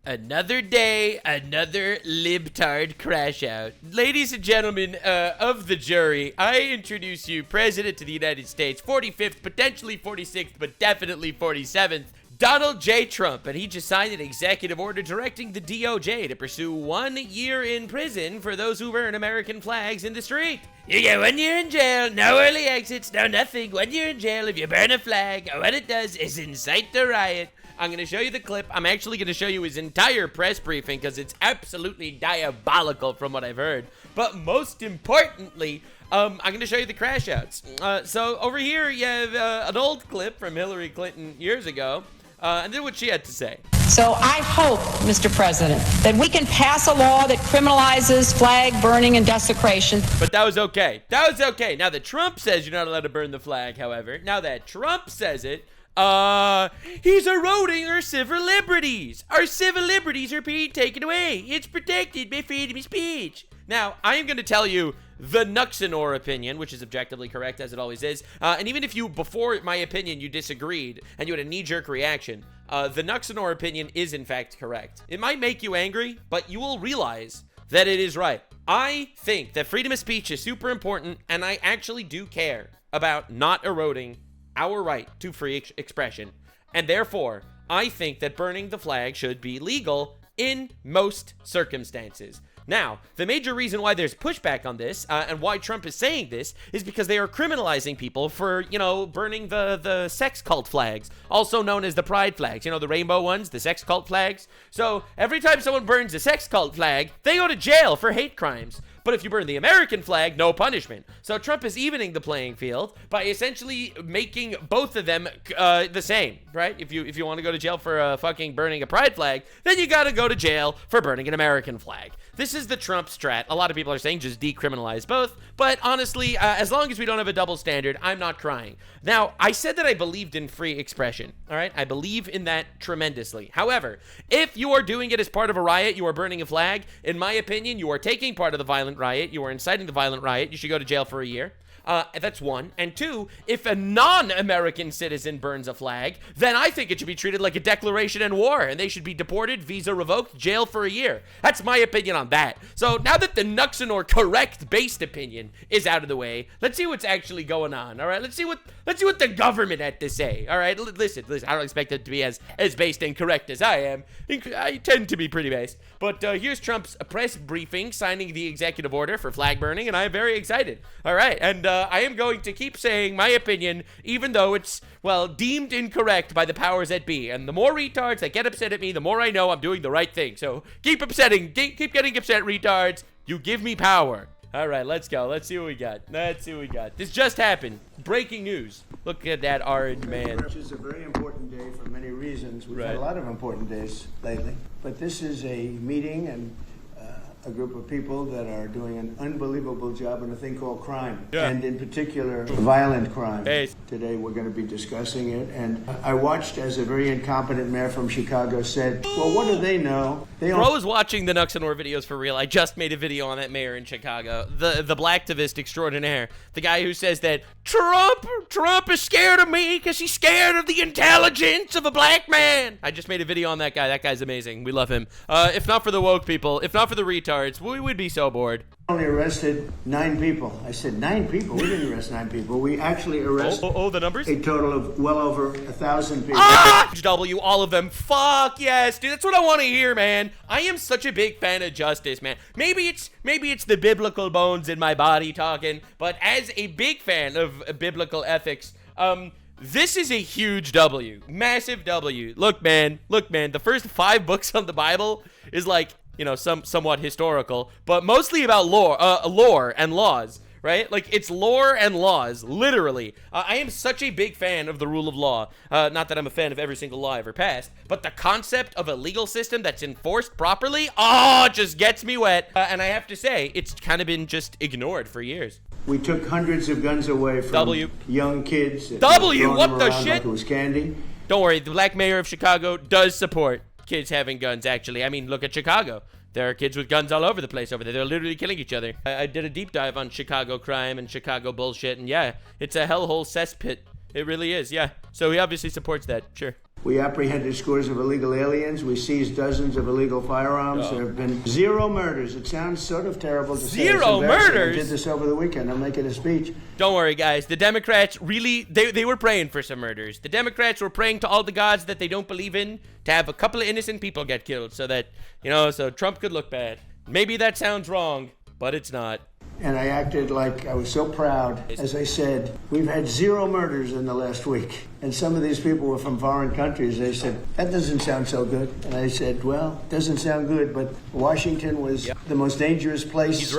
Another day, another libtard crash out. Ladies and gentlemen of the jury, I introduce you President of the United States, 45th, potentially 46th, but definitely 47th, Donald J. Trump, and he just signed an executive order directing the DOJ to pursue 1 year in prison for those who burn American flags in the street. You get 1 year in jail, no early exits, no nothing. 1 year in jail if you burn a flag. What it does is incite the riot. I'm going to show you the clip. I'm actually going to show you his entire press briefing because it's absolutely diabolical from what I've heard. But most importantly, I'm going to show you the crash outs. So over here, you have an old clip from Hillary Clinton years ago. And then what she had to say. So I hope, Mr. President, that we can pass a law that criminalizes flag burning and desecration. But that was okay. That was okay. Now that Trump says you're not allowed to burn the flag, however, now that Trump says it, he's eroding our civil liberties. Our civil liberties are being taken away. It's protected by freedom of speech. Now, I am going to tell you the Nuxanor opinion, which is objectively correct, as it always is. And even if you, before my opinion, you disagreed, and you had a knee-jerk reaction, the Nuxanor opinion is, in fact, correct. It might make you angry, but you will realize that it is right. I think that freedom of speech is super important, and I actually do care about not eroding our right to free expression. And therefore, I think that burning the flag should be legal in most circumstances. Now, the major reason why there's pushback on this, and why Trump is saying this, is because they are criminalizing people for, you know, burning the sex cult flags, also known as the pride flags, you know, the rainbow ones, the sex cult flags. So, every time someone burns a sex cult flag, they go to jail for hate crimes. But if you burn the American flag, no punishment. So Trump is evening the playing field by essentially making both of them the same, right? If you want to go to jail for fucking burning a pride flag, then you gotta go to jail for burning an American flag. This is the Trump strat. A lot of people are saying just decriminalize both, but honestly, as long as we don't have a double standard, I'm not crying. Now, I said that I believed in free expression, all right? I believe in that tremendously. However, if you are doing it as part of a riot, you are burning a flag, in my opinion, you are taking part of the violent riot, you are inciting the violent riot, you should go to jail for a year. That's one. And two, if a non-American citizen burns a flag, then I think it should be treated like a declaration in war, and they should be deported, visa revoked, jail for a year. That's my opinion on that. So now that the Nuxanor correct-based opinion is out of the way, let's see what's actually going on, all right? Let's see what the government had to say, all right? Listen, I don't expect it to be as based and correct as I am. I tend to be pretty based. But here's Trump's press briefing signing the executive order for flag burning, and I am very excited. All right, and I am going to keep saying my opinion, even though it's, well, deemed incorrect by the powers that be. And the more retards that get upset at me, the more I know I'm doing the right thing. So keep keep getting upset, retards. You give me power. All right, let's go. Let's see what we got. This just happened. Breaking news. Look at that orange man. Which is a very important day for many reasons. We've had a lot of important days lately. But this is a meeting and a group of people that are doing an unbelievable job on a thing called crime. Yeah. And in particular, violent crime. Hey. Today we're going to be discussing it. And I watched as a very incompetent mayor from Chicago said, well, what do they know? Bro is watching the Nuxanor videos for real. I just made a video on that mayor in Chicago. The blacktivist extraordinaire. The guy who says that Trump is scared of me because he's scared of the intelligence of a black man. I just made a video on that guy. That guy's amazing. We love him. If not for the woke people, if not for the retards, we would be so bored. Only arrested 9 people. I said 9 people? We didn't arrest 9 people. We actually arrested the numbers? A total of well over 1,000 people. W, all of them. Fuck yes, dude. That's what I want to hear, man. I am such a big fan of justice, man. Maybe it's the biblical bones in my body talking, but as a big fan of biblical ethics, this is a huge W. Massive W. Look, man. The first 5 books of the Bible is like, you know, somewhat historical, but mostly about lore and laws, right? Like, it's lore and laws, literally. I am such a big fan of the rule of law. Not that I'm a fan of every single law ever passed, but the concept of a legal system that's enforced properly, it just gets me wet. And I have to say, it's kind of been just ignored for years. We took hundreds of guns away from young kids. What the shit? Like it was candy. Don't worry, the black mayor of Chicago does support kids having guns, actually. I mean, look at Chicago. There are kids with guns all over the place over there. They're literally killing each other. I did a deep dive on Chicago crime and Chicago bullshit, and yeah, it's a hellhole cesspit. It really is, yeah. So he obviously supports that, sure. We apprehended scores of illegal aliens. We seized dozens of illegal firearms. There have been 0 murders. It sounds sort of terrible to say. 0 murders? I did this over the weekend. I'm making a speech. Don't worry, guys. The Democrats really, they were praying for some murders. The Democrats were praying to all the gods that they don't believe in to have a couple of innocent people get killed so that, so Trump could look bad. Maybe that sounds wrong, but it's not. And I acted like I was so proud. As I said, we've had 0 murders in the last week. And some of these people were from foreign countries. They said, that doesn't sound so good. And I said, well, it doesn't sound good, but Washington was the most dangerous place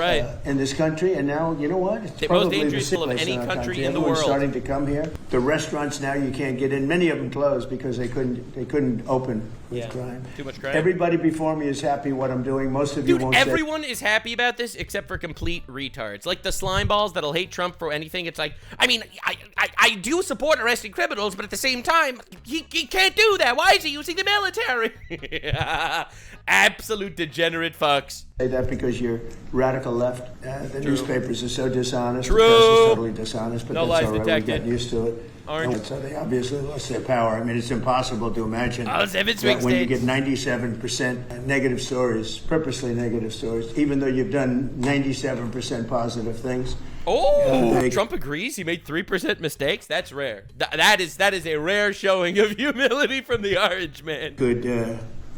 in this country. And now, you know what? It's the probably most dangerous the of any country in the Everyone's world. starting to come here. The restaurants now you can't get in. Many of them closed because they couldn't open with crime. Too much crime. Everybody before me is happy what I'm doing. Most of you won't. Everyone is happy about this except for complete retards. Like the slime balls that'll hate Trump for anything. It's like, I mean, I do support arresting criminals, but at the same time, he can't do that. Why is he using the military? Absolute degenerate fucks. Say that because you're radical left. The newspapers are so dishonest. True. The press is totally dishonest, but No that's lies all right. detected. We've gotten used to it. Orange. So they obviously lost their power. I mean, it's impossible to imagine Oh, 7 swing that when you states. get 97% negative stories, purposely negative stories, even though you've done 97% positive things. Oh, Trump agrees. He made 3% mistakes. That's rare. That is a rare showing of humility from the orange man.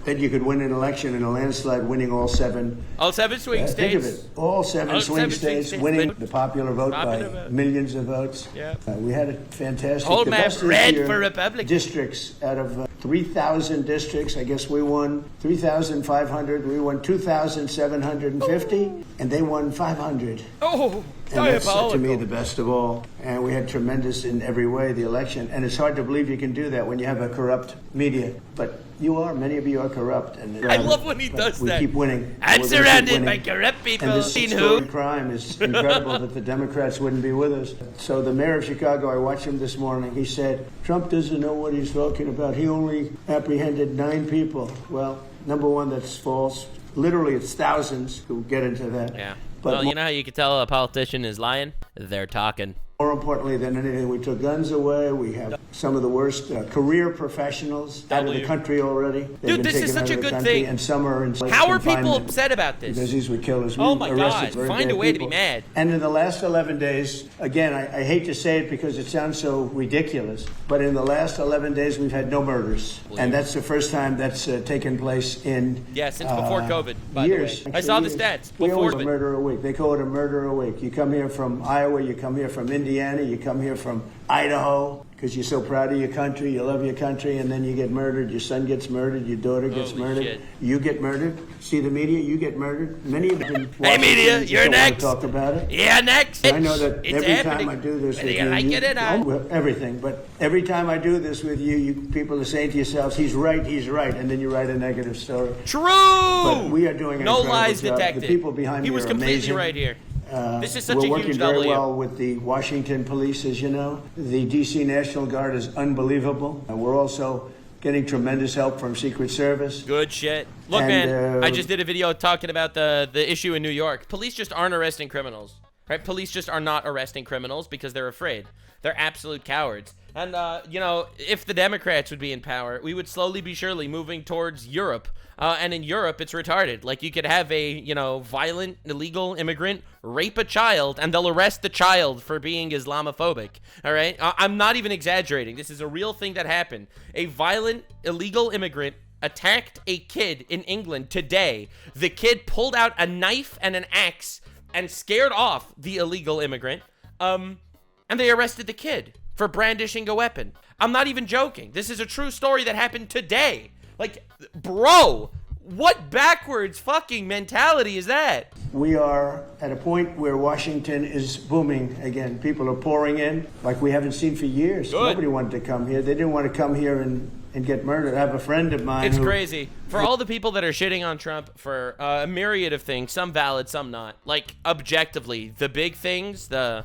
That you could win an election in a landslide, winning all 7. All 7 swing states. Think of it. All 7 swing states, winning the popular vote by millions of votes. Yeah. We had a fantastic. Whole map red for Republicans. Districts out of 3,000 districts. I guess we won 3,500. We won 2,750, and they won 500. Oh, And that's, diabolical. to me, the best of all. And we had tremendous in every way, the election. And it's hard to believe you can do that when you have a corrupt media. But many of you are corrupt. And I love when he does that. We keep winning. I'm We're gonna keep surrounded by winning. corrupt people. And this story of crime is incredible that the Democrats wouldn't be with us. So the mayor of Chicago, I watched him this morning. He said, Trump doesn't know what he's talking about. He only apprehended 9 people. Well, number one, that's false. Literally, it's thousands who get into that. Yeah. But Well, you know how you can tell a politician is lying? They're talking. more importantly than anything, we took guns away. We have some of the worst career professionals out of the country already. Dude, this is such a good thing. And some are in How are people upset about this? Because these would kill us. Oh my God, find a way to be mad. And in the last 11 days, again, I hate to say it because it sounds so ridiculous, but in the last 11 days, we've had no murders. And that's the first time that's taken place in since before COVID, by years. the way. I saw the stats. We Before always a murder a week. They call it a murder a week. You come here from Iowa, you come here from Indiana, you come here from Idaho, because you're so proud of your country, you love your country, and then you get murdered. Your son gets murdered, your daughter gets murdered. Shit. You get murdered. See the media, you get murdered. Many of them. Hey media, you're next. Talk about it. Yeah, next. I know that it's every happening. time I do this Whether with you you, like it or not. well, everything, but every time I do this with you, you people are saying to yourselves, he's right, and then you write a negative story. True. But we are doing an no incredible lies job. detected. The people behind he me was are completely amazing. right here. This is such We're a working huge very W. well with the Washington police, as you know. The D.C. National Guard is unbelievable. And we're also getting tremendous help from Secret Service. Good shit. Look, man, I just did a video talking about the issue in New York. Police just aren't arresting criminals, right? Police just are not arresting criminals because they're afraid. They're absolute cowards. And, you know, if the Democrats would be in power, we would slowly be surely moving towards Europe. And in Europe, it's retarded. Like, you could have a, you know, violent, illegal immigrant rape a child, and they'll arrest the child for being Islamophobic, all right? I'm not even exaggerating. This is a real thing that happened. A violent, illegal immigrant attacked a kid in England today. The kid pulled out a knife and an axe and scared off the illegal immigrant, and they arrested the kid for brandishing a weapon. I'm not even joking. This is a true story that happened today. Like, bro, what backwards fucking mentality is that? We are at a point where Washington is booming again. People are pouring in like we haven't seen for years. Good. Nobody wanted to come here. They didn't want to come here and get murdered. I have a friend of mine It's crazy. For all the people that are shitting on Trump for a myriad of things, some valid, some not. Like, objectively, the big things, the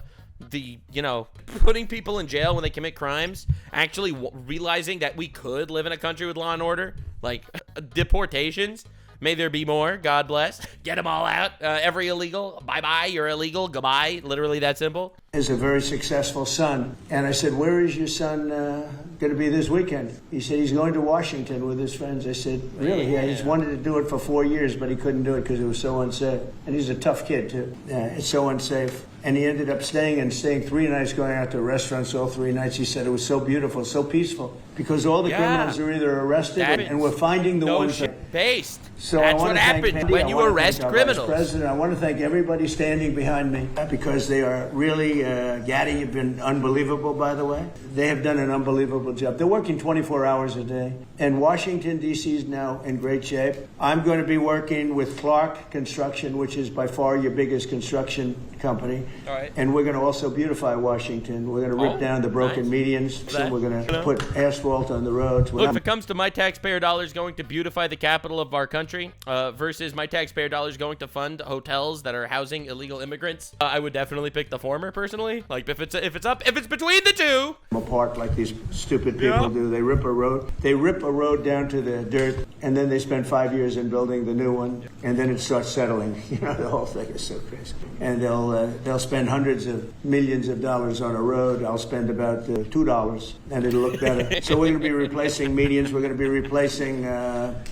you know, putting people in jail when they commit crimes, actually realizing that we could live in a country with law and order, like deportations, may there be more, God bless, get them all out, every illegal, bye-bye, you're illegal, goodbye, literally that simple. is a very successful son. And I said, where is your son going to be this weekend? He said, he's going to Washington with his friends. I said, really? Yeah, he's wanted to do it for 4 years, but he couldn't do it because it was so unsafe. And he's a tough kid, too. It's so unsafe. And he ended up staying 3 nights, going out to restaurants all 3 nights. He said it was so beautiful, so peaceful, because all the criminals are either arrested and we're finding the ones that... Based. So that's what happens when you arrest criminals. President, I want to thank everybody standing behind me because they are really, Gaddy, you've been unbelievable, by the way. They have done an unbelievable job. They're working 24 hours a day. And Washington, D.C. is now in great shape. I'm going to be working with Clark Construction, which is by far your biggest construction company. All right. And we're going to also beautify Washington. We're going to rip down the broken medians. So we're going to put asphalt on the roads. Look, if it comes to my taxpayer dollars going to beautify the capital of our country versus my taxpayer dollars going to fund hotels that are housing illegal immigrants, I would definitely pick the former personally. Like if it's between the two. Apart like these stupid people do. They rip a road. They rip a road down to the dirt, and then they spend 5 years in building the new one, and then it starts settling. You know, the whole thing is so crazy. And they'll spend hundreds of millions of dollars on a road. I'll spend about $2, and it'll look better. So we're going to be replacing medians. We're going to be replacing much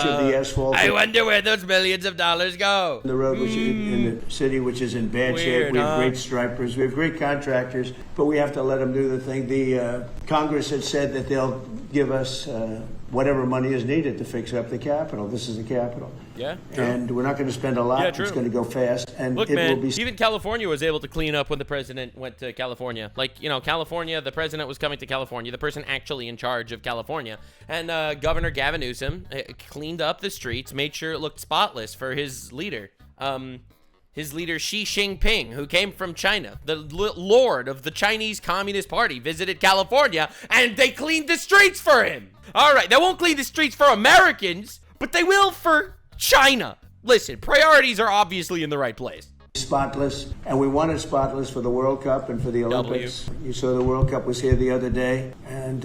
of the asphalt. I wonder where those millions of dollars go. The road, which is in the city, which is in bad shape. We have great stripers. We have great contractors, but we have to let them do the thing. The Congress had said that they'll give us whatever money is needed to fix up the Capitol. This is the Capitol. Yeah, true. And we're not going to spend a lot. It's going to go fast. And look, it man, will be... even California was able to clean up when the president went to California. Like, you know, California, the president was coming to California, the person actually in charge of California. And Governor Gavin Newsom cleaned up the streets, made sure it looked spotless for his leader. His leader, Xi Jinping, who came from China, the lord of the Chinese Communist Party, visited California, and they cleaned the streets for him. All right, they won't clean the streets for Americans, but they will for China. Listen, priorities are obviously in the right place. Spotless, and we wanted spotless for the World Cup and for the Olympics. You saw the World Cup was here the other day, and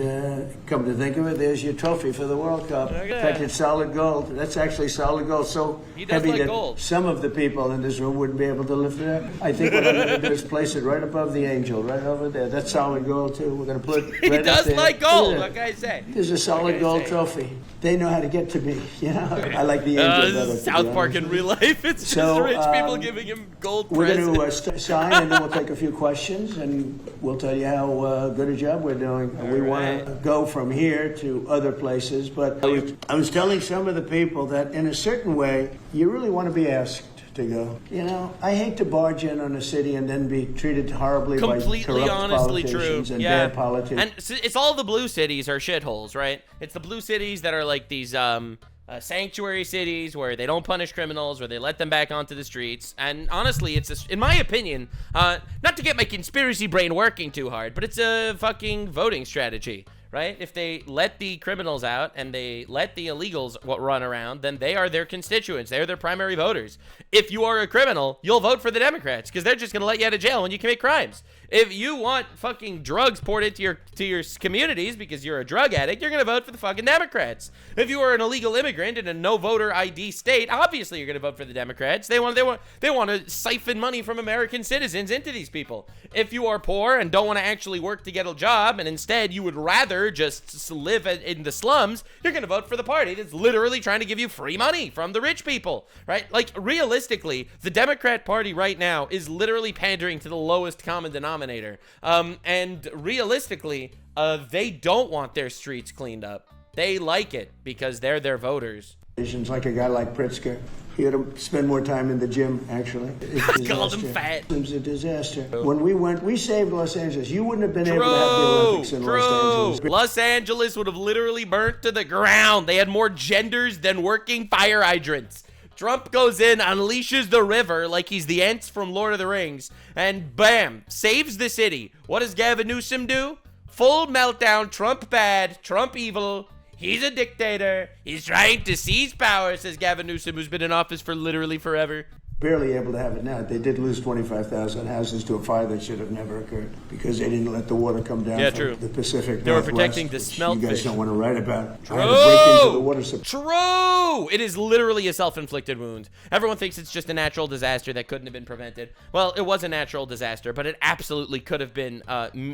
come to think of it, there's your trophy for the World Cup. In fact, it's solid gold. That's actually solid gold, so heavy that gold. Some of the people in this room wouldn't be able to lift it up. I think what I'm going to do is place it right above the angel, right over there. That's solid gold, too. We're going to put it right He does up there. like gold, what can I say? There's a solid gold trophy. They know how to get to me, you know? I like the angel better. South Park in real life, it's just rich people giving him gold we're presents. We're going to sign, and then we'll take a few questions, and we'll tell you how good a job we're doing. We want to go from here to other places, but I was telling some of the people that in a certain way, you really want to be asked to go. You know, I hate to barge in on a city and then be treated horribly by corrupt politicians and bad politics. And it's all the blue cities are shitholes, right? It's the blue cities that are like these sanctuary cities where they don't punish criminals, where they let them back onto the streets. And honestly, it's in my opinion, not to get my conspiracy brain working too hard, but it's a fucking voting strategy. Right? If they let the criminals out and they let the illegals run around, then they are their constituents. They're their primary voters. If you are a criminal, you'll vote for the Democrats because they're just going to let you out of jail when you commit crimes. If you want fucking drugs poured into your communities because you're a drug addict, you're going to vote for the fucking Democrats. If you are an illegal immigrant in a no voter ID state, obviously you're going to vote for the Democrats. They want to siphon money from American citizens into these people. If you are poor and don't want to actually work to get a job and instead you would rather just live in the slums, you're going to vote for the party that's literally trying to give you free money from the rich people, right? Like, realistically, the Democrat Party right now is literally pandering to the lowest common denominator. And realistically, they don't want their streets cleaned up. They like it because they're their voters. Like a guy like Pritzker. He had to spend more time in the gym, actually. Called him fat. It was a disaster. When we went, we saved Los Angeles. You wouldn't have been able to have the Olympics in Los Angeles. Los Angeles would have literally burnt to the ground. They had more genders than working fire hydrants. Trump goes in, unleashes the river like he's the Ents from Lord of the Rings, and bam, saves the city. What does Gavin Newsom do? Full meltdown, Trump bad, Trump evil. He's a dictator. He's trying to seize power, says Gavin Newsom, who's been in office for literally forever. Barely able to have it now. They did lose 25,000 houses to a fire that should have never occurred because they didn't let the water come down from the Pacific They were Northwest, protecting the smelt you guys fish. don't want to write about. True. I had to break into the water supply. True. It is literally a self-inflicted wound. Everyone thinks it's just a natural disaster that couldn't have been prevented. Well, it was a natural disaster, but it absolutely could have been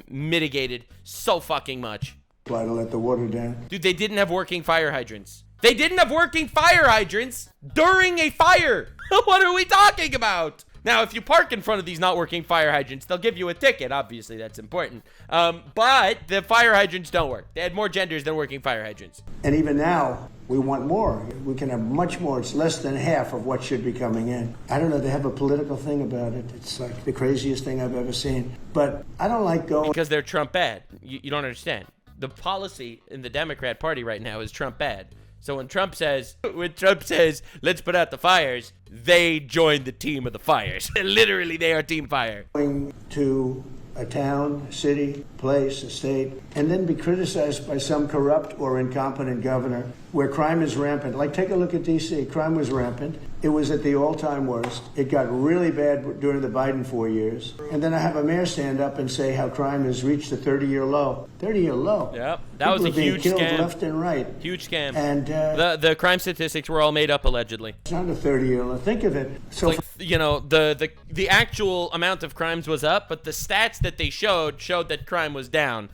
mitigated so fucking much. To let the water down. Dude, they didn't have working fire hydrants. They didn't have working fire hydrants during a fire. What are we talking about? Now, if you park in front of these not working fire hydrants, they'll give you a ticket. Obviously, that's important. But the fire hydrants don't work. They had more genders than working fire hydrants. And even now, we want more. We can have much more. It's less than half of what should be coming in. I don't know. They have a political thing about it. It's like the craziest thing I've ever seen. But I don't like going... Because they're Trump bad. You don't understand. The policy in the Democrat Party right now is Trump bad. So when Trump says, let's put out the fires, they join the team of the fires. Literally, they are team fire. Going to a town, city, place, a state, and then be criticized by some corrupt or incompetent governor where crime is rampant. Like, take a look at D.C. Crime was rampant. It was at the all-time worst. It got really bad during the Biden 4 years. And then I have a mayor stand up and say how crime has reached a 30-year low. 30-year low. Yep, that was a huge killed scam. Left and right. Huge scam. And the crime statistics were all made up allegedly. It's not a 30-year low. Think of it. So, like, you know, the actual amount of crimes was up, but the stats that they showed that crime was down.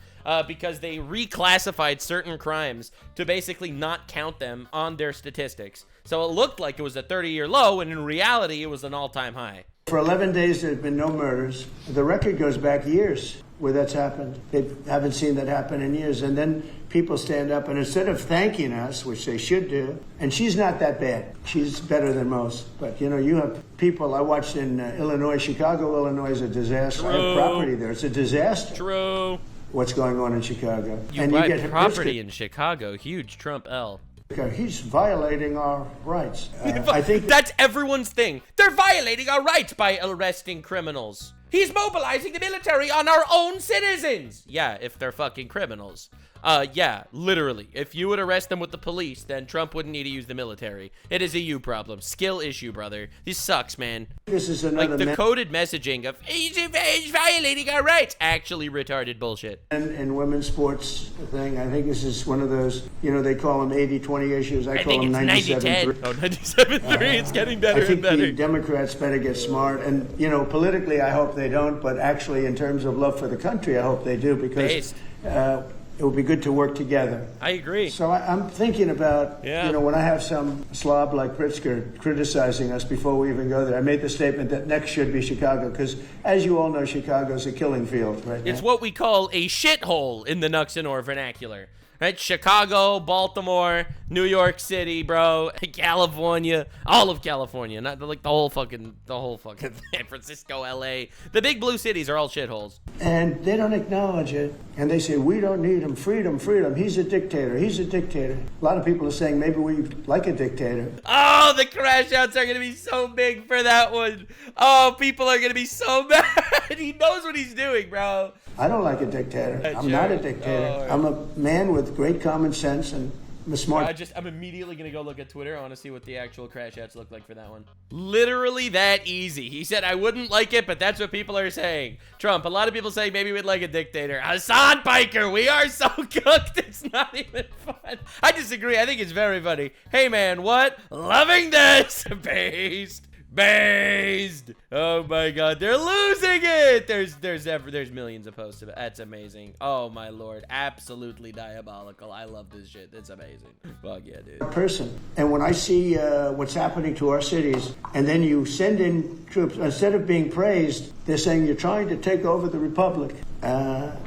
Because they reclassified certain crimes to basically not count them on their statistics. So it looked like it was a 30-year low, and in reality, it was an all-time high. For 11 days, there have been no murders. The record goes back years where that's happened. They haven't seen that happen in years. And then people stand up, and instead of thanking us, which they should do, and she's not that bad. She's better than most. But, you know, you have people, I watched in Illinois. Chicago, Illinois is a disaster. True. I have property there. It's a disaster. True. What's going on in Chicago. You and buy you get property in Chicago. Huge Trump L. He's violating our rights. I think that's everyone's thing. They're violating our rights by arresting criminals. He's mobilizing the military on our own citizens. Yeah, if they're fucking criminals. Yeah, literally. If you would arrest them with the police, then Trump wouldn't need to use the military. It is a you problem. Skill issue, brother. This sucks, man. This is another like the coded messaging of he's violating our rights. Actually retarded bullshit. And women's sports thing, I think this is one of those, you know, they call them 80-20 issues. I call them 97-3. Oh, 97-3. It's getting better and better. I think the Democrats better get smart. And, you know, politically, I hope they don't. But actually, in terms of love for the country, I hope they do. Because it would be good to work together. I agree. So I'm thinking about, you know, when I have some slob like Pritzker criticizing us before we even go there, I made the statement that next should be Chicago, because as you all know, Chicago's a killing field right now. It's what we call a shithole in the Nuxanor vernacular. Right? Chicago, Baltimore, New York City, bro, California, all of California, not like the whole fucking San Francisco, LA. The big blue cities are all shitholes. And they don't acknowledge it. And they say, we don't need him. Freedom, freedom. He's a dictator. He's a dictator. A lot of people are saying maybe we like a dictator. Oh, the crash outs are going to be so big for that one. Oh, people are going to be so mad. He knows what he's doing, bro. I don't like a dictator. I'm not a dictator. I'm a man with great common sense and I'm a smart. I'm immediately going to go look at Twitter. I want to see what the actual crash outs look like for that one. Literally that easy. He said, I wouldn't like it, but that's what people are saying. Trump, a lot of people say maybe we'd like a dictator. Hasan Piker, we are so cooked. It's not even fun. I disagree. I think it's very funny. Hey, man, what? Loving this. Based. Oh my God, they're losing it. There's millions of posts of it. That's amazing. Oh my Lord, absolutely diabolical. I love this shit. It's amazing. Fuck yeah, dude. Person. And when I see what's happening to our cities, and then you send in troops, instead of being praised, they're saying you're trying to take over the republic.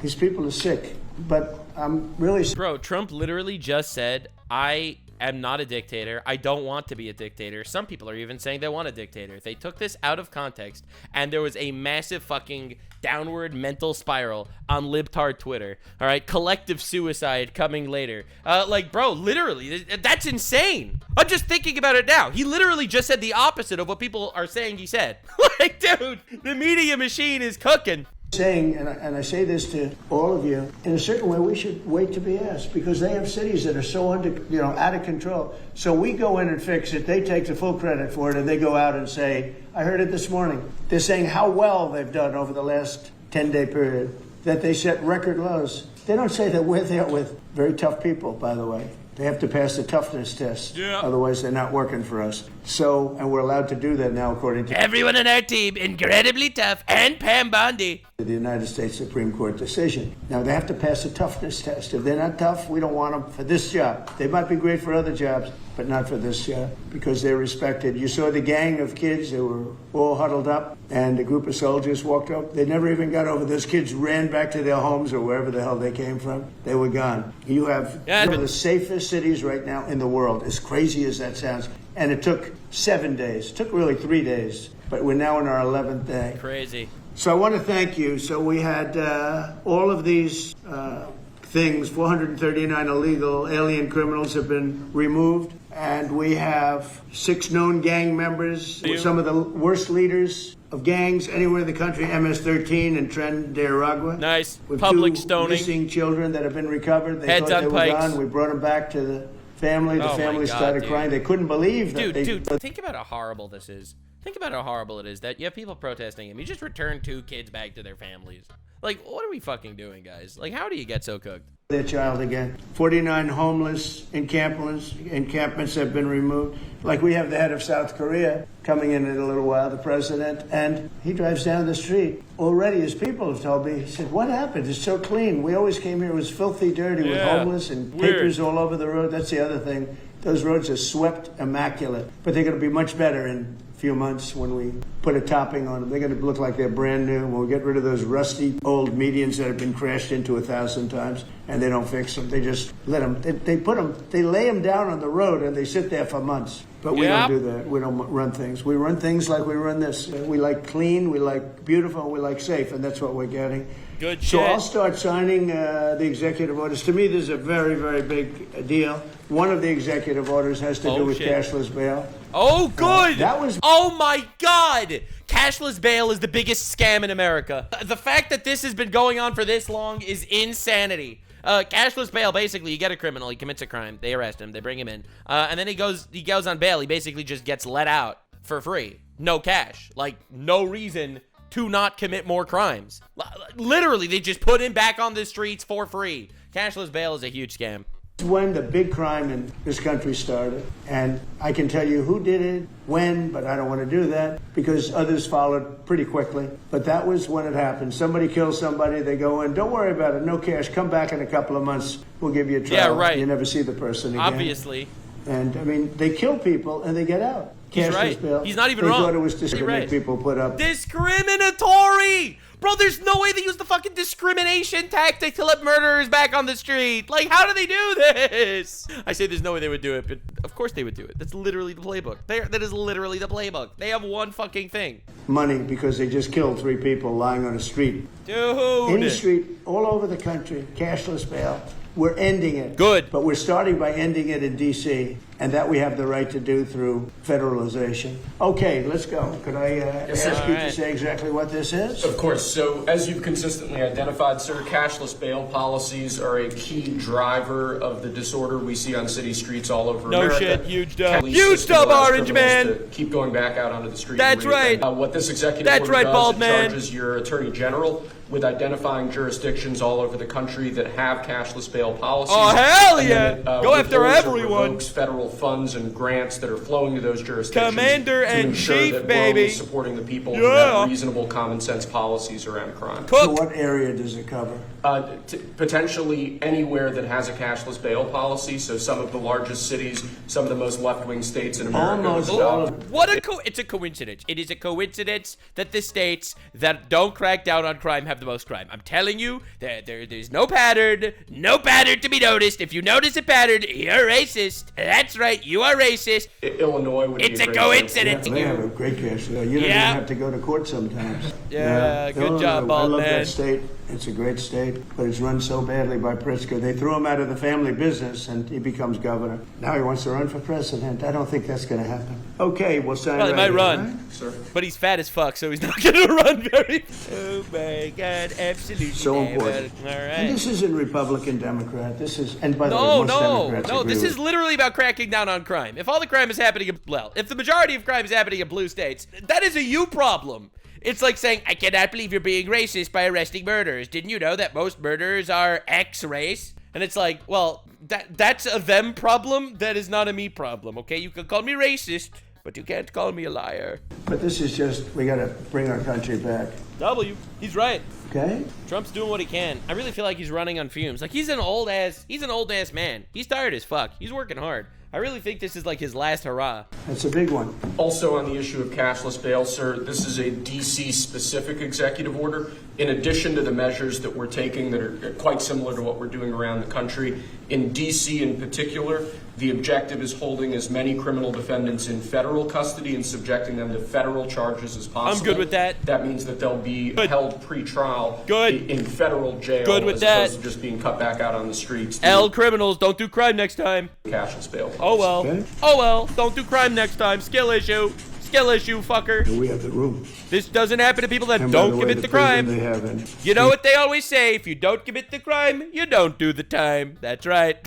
These people are sick. But I'm really... Bro, Trump literally just said, I am not a dictator. I don't want to be a dictator. Some people are even saying they want a dictator. They took this out of context, and there was a massive fucking downward mental spiral on libtard Twitter. All right, collective suicide coming later. Like, bro, literally, that's insane. I'm just thinking about it now. He literally just said the opposite of what people are saying he said. Like, dude, the media machine is cooking. saying, and I say this to all of you, in a certain way we should wait to be asked, because they have cities that are so out of control. So we go in and fix it, they take the full credit for it, and they go out and say, I heard it this morning, they're saying how well they've done over the last 10-day period, that they set record lows. They don't say that we're there with very tough people, by the way. They have to pass the toughness test. Yeah. Otherwise, they're not working for us. So, and we're allowed to do that now, according to everyone on our team, incredibly tough, and Pam Bondi. The United States Supreme Court decision. Now, they have to pass a toughness test. If they're not tough, we don't want them for this job. They might be great for other jobs, but not for this job, because they're respected. You saw the gang of kids. They were all huddled up, and a group of soldiers walked up. They never even got over. Those kids ran back to their homes or wherever the hell they came from. They were gone. You have one of the safest cities right now in the world, as crazy as that sounds. And it took 7 days. It took really 3 days, but we're now in our 11th day. Crazy. So I want to thank you. So we had all of these things, 439 illegal alien criminals have been removed, and we have 6 known gang members, some of the worst leaders of gangs anywhere in the country, MS-13 and Tren de Aragua. Nice. With Public 2 stoning. Missing children that have been recovered. They Heads thought they on were pikes. gone. We brought them back to the family. The family started crying. They couldn't believe that Dude, think about how horrible this is. Think about how horrible it is that you have people protesting and you just return 2 kids back to their families. Like, what are we fucking doing, guys? Like, how do you get so cooked? Their child again. 49 homeless encampments have been removed. Like, we have the head of South Korea coming in a little while, the president, and he drives down the street. Already, his people have told me, he said, what happened? It's so clean. We always came here, it was filthy dirty with homeless and papers all over the road. That's the other thing. Those roads are swept immaculate, but they're going to be much better in a few months when we put a topping on them. They're going to look like they're brand new. We'll get rid of those rusty old medians that have been crashed into 1,000 times, and they don't fix them. They just let them. They lay them down on the road, and they sit there for months. But we don't do that. We don't run things. We run things like we run this. We like clean, we like beautiful, we like safe, and that's what we're getting. Good shit. So I'll start signing the executive orders. To me, this is a very, very big deal. One of the executive orders has to do with cashless bail. Oh, good. That was. Oh my God. Cashless bail is the biggest scam in America. The fact that this has been going on for this long is insanity. Cashless bail, basically, you get a criminal, he commits a crime, they arrest him, they bring him in, and then he goes on bail. He basically just gets let out for free. No cash. Like, no reason to not commit more crimes. Literally, they just put him back on the streets for free. Cashless bail is a huge scam. When the big crime in this country started, and I can tell you who did it, when, but I don't want to do that because others followed pretty quickly. But that was when it happened. Somebody kills somebody, they go in, don't worry about it, no cash, come back in a couple of months, we'll give you a trial. Yeah, right. You never see the person again. Obviously. And, I mean, they kill people and they get out. He's Cashless right. bail. He's not even they wrong. They thought it was discriminatory people put up. Discriminatory! Bro, there's no way they use the fucking discrimination tactic to let murderers back on the street. Like, how do they do this? I say there's no way they would do it, but of course they would do it. That's literally the playbook. That is literally the playbook. They have one fucking thing. Money, because they just killed 3 people lying on a street. Dude. Any street, all over the country, cashless bail. We're ending it. Good. But we're starting by ending it in D.C., and that we have the right to do through federalization. Okay, let's go. Could I ask you to say exactly what this is? Of course. So, as you've consistently identified, sir, cashless bail policies are a key driver of the disorder we see on city streets all over America. No shit, huge dub. Huge dub, Orange Man! Keep going back out onto the street. That's right. What this executive order does, bald it man. charges your attorney general with identifying jurisdictions all over the country that have cashless bail policies. Oh, hell yeah! Then, Go after everyone. Revokes federal funds and grants that are flowing to those jurisdictions. Commander to and ensure chief, that baby. We're supporting the people who have reasonable common sense policies around crime. So what area does it cover? Potentially anywhere that has a cashless bail policy. So some of the largest cities, some of the most left-wing states in America. Almost all of It's a coincidence. It is a coincidence that the states that don't crack down on crime have the most crime. I'm telling you, there's no pattern to be noticed. If you notice a pattern, you're racist. That's That's right. You are racist. Illinois would It's be a great coincidence. They have a great cash flow. You don't even have to go to court sometimes. Yeah, good job, I bald love man. that state. It's a great state, but it's run so badly by Pritzker. They threw him out of the family business, and he becomes governor. Now he wants to run for president. I don't think that's going to happen. Okay, we'll sign. Well, he might run, right? Sir. but he's fat as fuck, so he's not gonna run very. Oh my God, absolutely. So never. important. All right. And this isn't Republican, Democrat. This is, and by the way, No, most Democrats no. agree This with is literally about cracking down on crime. If all the crime is happening in, if the majority of crime is happening in blue states, that is a you problem. It's like saying, I cannot believe you're being racist by arresting murderers. Didn't you know that most murderers are X race? And it's like, well, that's a them problem. That is not a me problem, okay? You can call me racist, but you can't call me a liar. But this is just, we got to bring our country back. W. He's right. Okay? Trump's doing what he can. I really feel like he's running on fumes. Like, he's an old ass man. He's tired as fuck. He's working hard. I really think this is like his last hurrah. That's a big one. Also on the issue of cashless bail, sir, this is a DC-specific executive order. In addition to the measures that we're taking that are quite similar to what we're doing around the country, in DC in particular, the objective is holding as many criminal defendants in federal custody and subjecting them to federal charges as possible. I'm good with that. That means that they'll be held pre-trial in federal jail Good with as that. opposed to just being cut back out on the streets. L criminals, don't do crime next time. Cashless bail. Oh well. Okay. Oh well. Don't do crime next time. Skill issue. Skill issue, fucker. We have the room. This doesn't happen to people that And by don't way, commit the crime. prison They have in. You know what they always say? If you don't commit the crime, you don't do the time. That's right.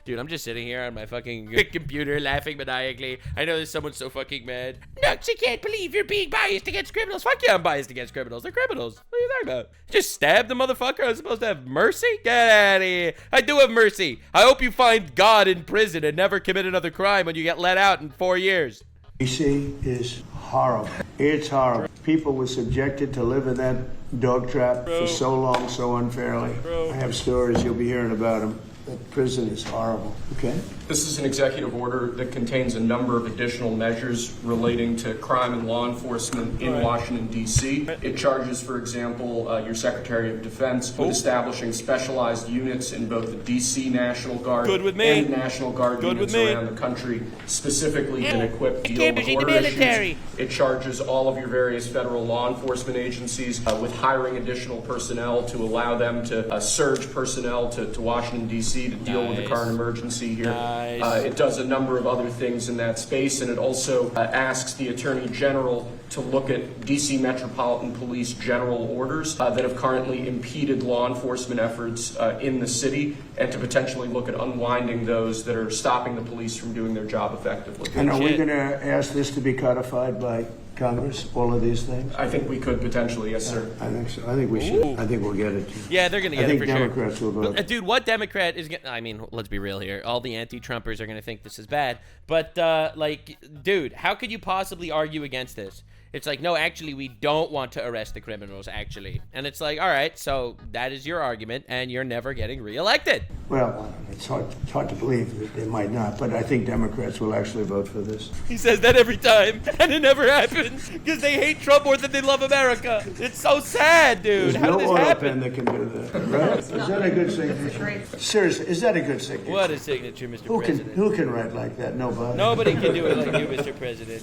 Dude, I'm just sitting here on my fucking computer laughing maniacally. I know there's someone so fucking mad. Nux, I can't believe you're being biased against criminals. Fuck yeah, I'm biased against criminals. They're criminals. What are you talking about? Just stab the motherfucker? I'm supposed to have mercy? Get out of here. I do have mercy. I hope you find God in prison and never commit another crime when you get let out in 4 years. DC is horrible. It's horrible. People were subjected to live in that dog trap for so long, so unfairly. I have stories, you'll be hearing about them. That prison is horrible. Okay? This is an executive order that contains a number of additional measures relating to crime and law enforcement in Washington, D.C. It charges, for example, your Secretary of Defense with establishing specialized units in both the D.C. National Guard and National Guard units around the country, specifically been equipped to deal with order issues. It charges all of your various federal law enforcement agencies with hiring additional personnel to allow them to surge personnel to Washington, D.C. to deal with the current emergency here. It does a number of other things in that space, and it also asks the Attorney General to look at D.C. Metropolitan Police general orders that have currently impeded law enforcement efforts in the city, and to potentially look at unwinding those that are stopping the police from doing their job effectively. And are we going to ask this to be codified by Congress, all of these things? I think we could potentially, yes, sir. I think so. I think we should. I think we'll get it. Yeah, they're going to get it for sure. I think Democrats will vote. Dude, what Democrat is going to... I mean, let's be real here. All the anti-Trumpers are going to think this is bad. But, like, dude, how could you possibly argue against this? It's like, no, actually, we don't want to arrest the criminals, actually. And it's like, all right, so that is your argument, and you're never getting reelected. Well, it's hard to believe that they might not, but I think Democrats will actually vote for this. He says that every time, and it never happens, because they hate Trump more than they love America. It's so sad, dude. There's How no did this auto happen? pen that can do that, right? Is that a good signature? Seriously, is that a good signature? What a signature, Mr. President. Who can write like that? Nobody. Nobody can do it like you, Mr. President.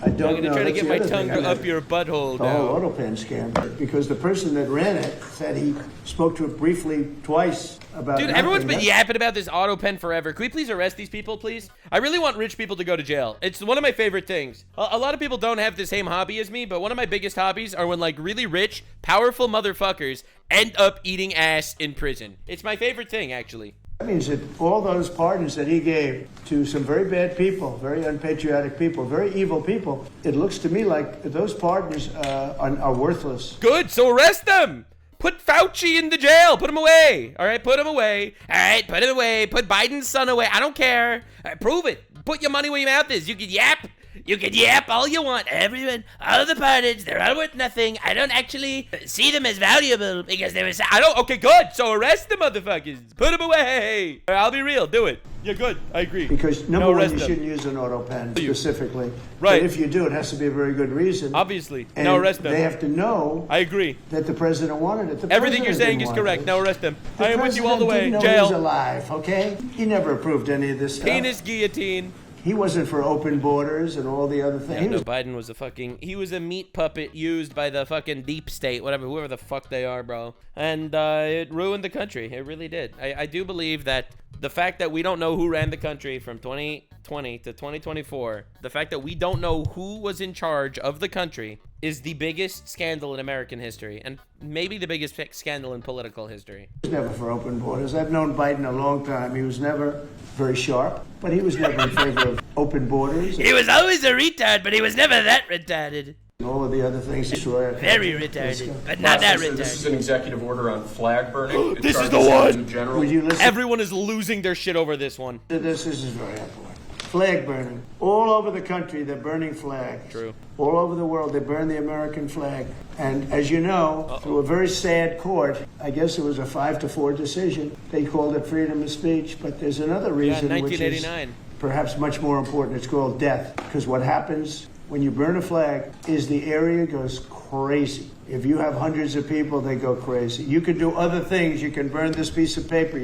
I don't know. I'm going to try to That's get the my other tongue thing. up your butthole The whole now. auto pen scam, because the person that ran it said he spoke to it briefly twice about Dude, nothing. everyone's been yapping about this auto pen forever. Can we please arrest these people, please? I really want rich people to go to jail. It's one of my favorite things. A lot of people don't have the same hobby as me, but one of my biggest hobbies are when, like, really rich, powerful motherfuckers end up eating ass in prison. It's my favorite thing, actually. That means that all those pardons that he gave to some very bad people, very unpatriotic people, very evil people, it looks to me like those pardons are worthless. Good, so arrest them! Put Fauci in the jail. Put him away. All right, put him away. All right, put him away. Put Biden's son away. I don't care. Prove it. Put your money where your mouth is. You can yap. You can yap all you want. Everyone, all of the pardons, they're all worth nothing. I don't actually see them as valuable because they were... Okay, good. So arrest the motherfuckers. Put them away. I'll be real. Do it. Yeah, good. I agree. Because number one, arrest you them. shouldn't use an auto pen specifically. Right. But if you do, it has to be a very good reason. Obviously. And Now arrest them. they have to know I agree. that the president wanted it. The Everything you're president saying didn't is want correct. this. Now arrest them. The I am with you all the way. president didn't know he was Jail. alive, okay? He never approved any of this stuff. Penis guillotine. He wasn't for open borders and all the other things. Yeah, no, Biden was he was a meat puppet used by the fucking deep state, whoever the fuck they are, bro. And it ruined the country. It really did. I do believe that the fact that we don't know who ran the country from 2020 to 2024, the fact that we don't know who was in charge of the country is the biggest scandal in American history, and maybe the biggest scandal in political history. He was never for open borders. I've known Biden a long time. He was never very sharp, but he was never in favor of open borders. He was always a retard, but he was never that retarded. And all of the other things. Very retarded, but not that retarded. This is an executive order on flag burning. This is charges the one! in general. Would you listen Everyone is losing their shit over this one. to this? This is very important. Flag burning. All over the country, they're burning flags. True. All over the world, they burn the American flag. And as you know, through a very sad court, I guess it was a 5-4 decision, they called it freedom of speech. But there's another reason, which is 1989. perhaps much more important. It's called death. Because what happens when you burn a flag is the area goes crazy. If you have hundreds of people, they go crazy. You can do other things. You can burn this piece of paper.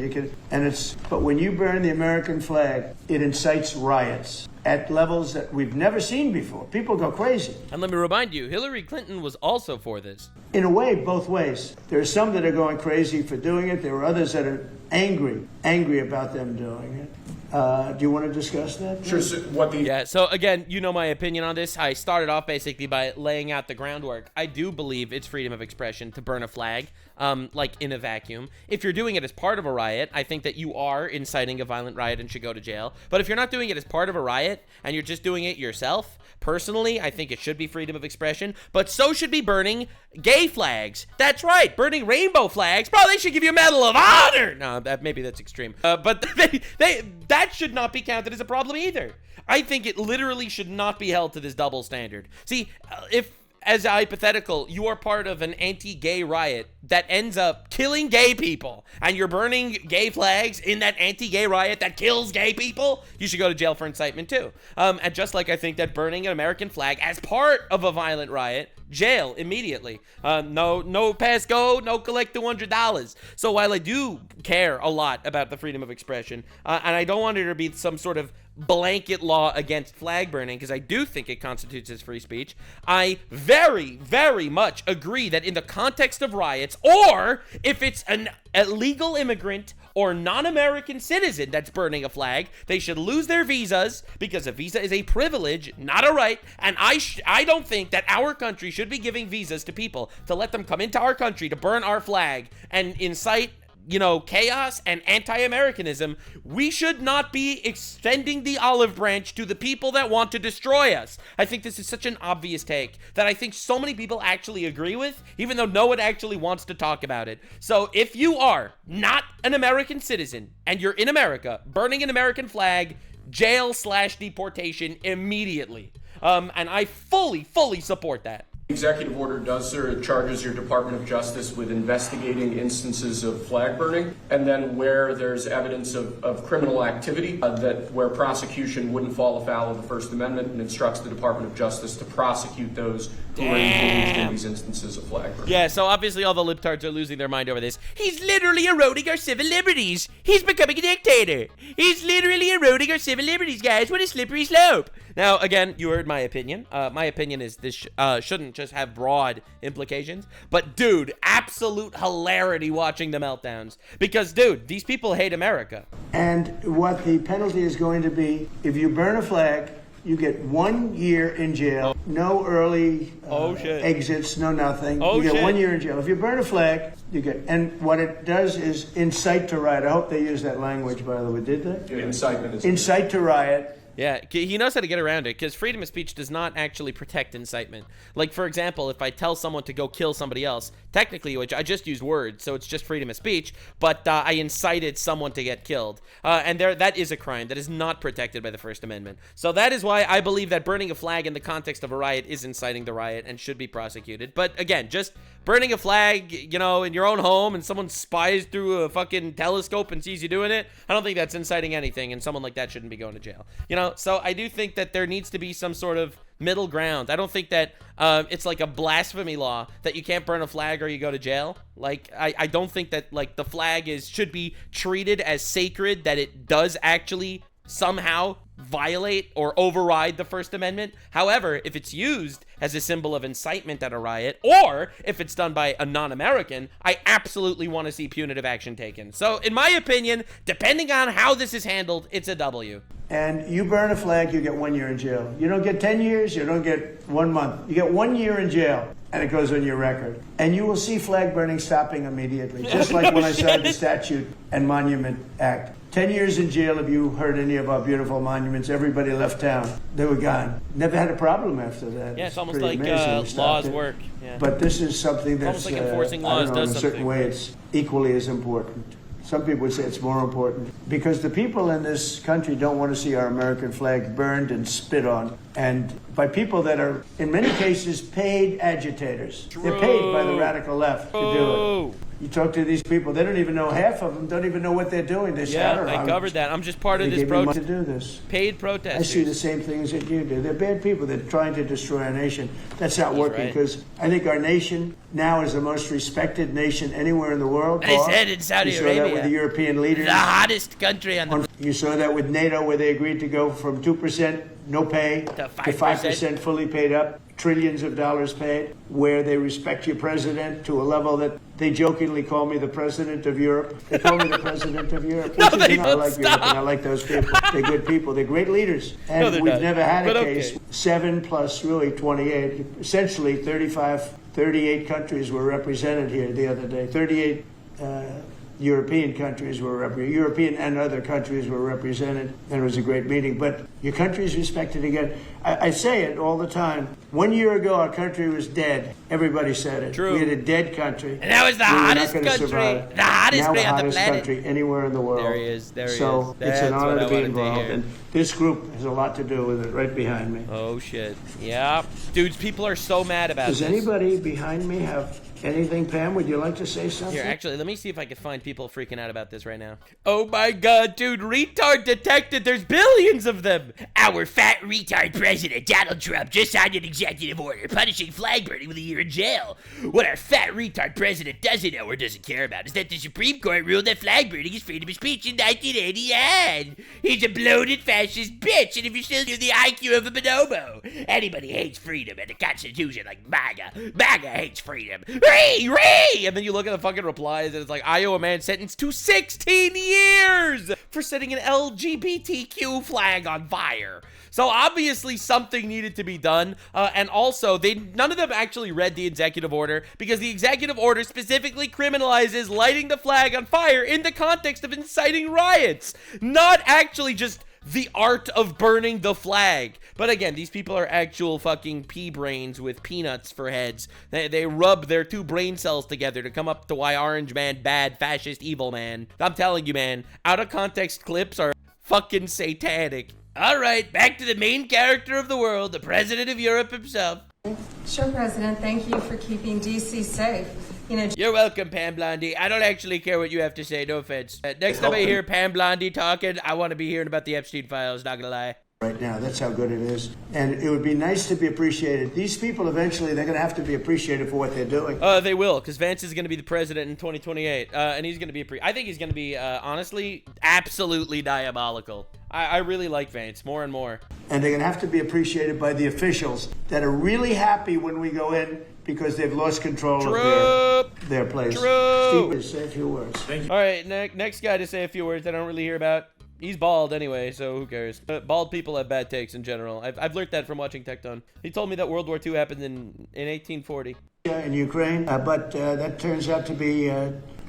But when you burn the American flag, it incites riots at levels that we've never seen before. People go crazy. And let me remind you, Hillary Clinton was also for this. In a way, both ways. There are some that are going crazy for doing it. There are others that are angry about them doing it. Do you want to discuss that? Sure. So Yeah, so again, you know my opinion on this. I started off basically by laying out the groundwork. I do believe it's freedom of expression to burn a flag, like in a vacuum. If you're doing it as part of a riot, I think that you are inciting a violent riot and should go to jail. But if you're not doing it as part of a riot and you're just doing it yourself, personally, I think it should be freedom of expression. But so should be burning gay flags. That's right, burning rainbow flags. Bro, they should give you a Medal of Honor. No, maybe that's extreme. But that should not be counted as a problem either. I think it literally should not be held to this double standard. See, if, as a hypothetical, you are part of an anti-gay riot that ends up killing gay people, and you're burning gay flags in that anti-gay riot that kills gay people, you should go to jail for incitement too. And just like I think that burning an American flag as part of a violent riot, jail immediately. No pass go, no collect $200. So while I do care a lot about the freedom of expression, and I don't want there to be some sort of blanket law against flag burning, because I do think it constitutes as free speech, I very, very much agree that in the context of riots, or if it's an illegal immigrant or non-American citizen that's burning a flag, they should lose their visas, because a visa is a privilege, not a right. And I don't think that our country should be giving visas to people to let them come into our country to burn our flag and incite, chaos and anti-Americanism. We should not be extending the olive branch to the people that want to destroy us. I think this is such an obvious take that I think so many people actually agree with, even though no one actually wants to talk about it. So if you are not an American citizen and you're in America burning an American flag, jail/deportation immediately. And I fully support that. Executive order does, sir, it charges your Department of Justice with investigating instances of flag burning, and then where there's evidence of criminal activity, where prosecution wouldn't fall afoul of the First Amendment, and instructs the Department of Justice to prosecute those who are engaged in these instances of flag burning. Yeah, so obviously all the libtards are losing their mind over this. He's literally eroding our civil liberties. He's becoming a dictator. He's literally eroding our civil liberties, guys. What a slippery slope. Now, again, you heard my opinion. My opinion is this shouldn't just have broad implications. But, dude, absolute hilarity watching the meltdowns. Because, dude, these people hate America. And what the penalty is going to be, if you burn a flag, you get 1 year in jail. No early exits, no nothing. You get 1 year in jail. If you burn a flag, you get... And what it does is incite to riot. I hope they use that language, by the way. Did they? Incitement is... Incite to riot. Yeah, he knows how to get around it, because freedom of speech does not actually protect incitement. Like, for example, if I tell someone to go kill somebody else, technically, which I just used words, so it's just freedom of speech, but I incited someone to get killed. And that is a crime. That is not protected by the First Amendment. So that is why I believe that burning a flag in the context of a riot is inciting the riot and should be prosecuted. But again, just burning a flag, you know, in your own home and someone spies through a fucking telescope and sees you doing it, I don't think that's inciting anything, and someone like that shouldn't be going to jail. You know, so I do think that there needs to be some sort of middle ground. I don't think that it's like a blasphemy law that you can't burn a flag or you go to jail. Like, I don't think that, like, the flag should be treated as sacred, that it does actually somehow violate or override the First Amendment. However, if it's used as a symbol of incitement at a riot, or if it's done by a non-American, I absolutely want to see punitive action taken. So, in my opinion, depending on how this is handled, it's a W. And you burn a flag, you get 1 year in jail. You don't get 10 years, you don't get 1 month. You get 1 year in jail, and it goes on your record. And you will see flag burning stopping immediately, just like when I signed the Statute and Monument Act. 10 years in jail if you hurt any of our beautiful monuments. Everybody left town. They were gone. Never had a problem after that. Yeah, it's almost like laws work. Yeah. But this is something that's, like enforcing laws I don't know, does in a certain something. way, it's equally as important. Some people would say it's more important because the people in this country don't want to see our American flag burned and spit on. And by people that are, in many cases, paid agitators. True. They're paid by the radical left to do it. You talk to these people, they don't even know, half of them don't even know what they're doing. They scatter I covered that. I'm just part of this protest. to do this. Paid protesters. I see the same things that you do. They're bad people. They're trying to destroy our nation. That's not working right. because I think our nation now is the most respected nation anywhere in the world. They said in Saudi Arabia. You saw that with the European leaders. The hottest country on the... You saw that with NATO, where they agreed to go from 2% no pay to 5% fully paid up, trillions of dollars paid, where they respect your president to a level that they jokingly call me the president of Europe. They call me the president of Europe. No, they I don't like stop. Europe, and I like those people. They're good people. They're great leaders. And they're we've not. never had a But case. okay. 7 plus really 28. Essentially 38 countries were represented here the other day. 38 European countries were represented. European and other countries were represented, and it was a great meeting. But your country is respected again. I say it all the time. 1 year ago, our country was dead. Everybody said it. True. We had a dead country. And that was the We were not hottest gonna country. survive. The hottest now country the on the hottest planet. country anywhere in the world. There he is. There he so is. it's That's an honor what I to be wanted to involved. hear. And this group has a lot to do with it. Right behind me. Oh, shit. Yeah. Dudes, people are so mad about Does this. anybody behind me have anything? Pam, would you like to say something? Here, actually, let me see if I can find people freaking out about this right now. Oh my god, dude, retard detected. There's billions of them. Our fat retard president, Donald Trump, just signed an executive order punishing flag burning with a year in jail. What our fat retard president doesn't know or doesn't care about is that the Supreme Court ruled that flag burning is freedom of speech in 1989. He's a bloated fascist bitch, and if you're still near the IQ of a bonobo, anybody hates freedom and the Constitution like MAGA. MAGA hates freedom. Ree! And then you look at the fucking replies, and it's like, Iowa man sentenced to 16 years for setting an LGBTQ flag on fire. So obviously something needed to be done, and also none of them actually read the executive order, because the executive order specifically criminalizes lighting the flag on fire in the context of inciting riots, not actually just the art of burning the flag. But again, these people are actual fucking pea brains with peanuts for heads. They rub their two brain cells together to come up to why Orange Man bad, fascist, evil man. I'm telling you, man, out of context clips are fucking satanic. All right, back to the main character of the world, the president of Europe himself. Sure, President. Thank you for keeping D.C. safe. You know, You're welcome, Pam Blondie. I don't actually care what you have to say, no offense. Next time I hear Pam Blondie talking, I want to be hearing about the Epstein files, not gonna lie. Right now, that's how good it is. And it would be nice to be appreciated. These people, eventually, they're going to have to be appreciated for what they're doing. They will, because Vance is going to be the president in 2028, and he's going to be I think he's going to be, honestly, absolutely diabolical. I really like Vance, more and more. And they're going to have to be appreciated by the officials that are really happy when we go in because they've lost control of their place. True. Steve, say a few words. Thank you. All right, next guy to say a few words I don't really hear about. He's bald anyway, so who cares? Bald people have bad takes in general. I've learned that from watching Tectone. He told me that World War II happened in 1840. In Ukraine, but that turns out to be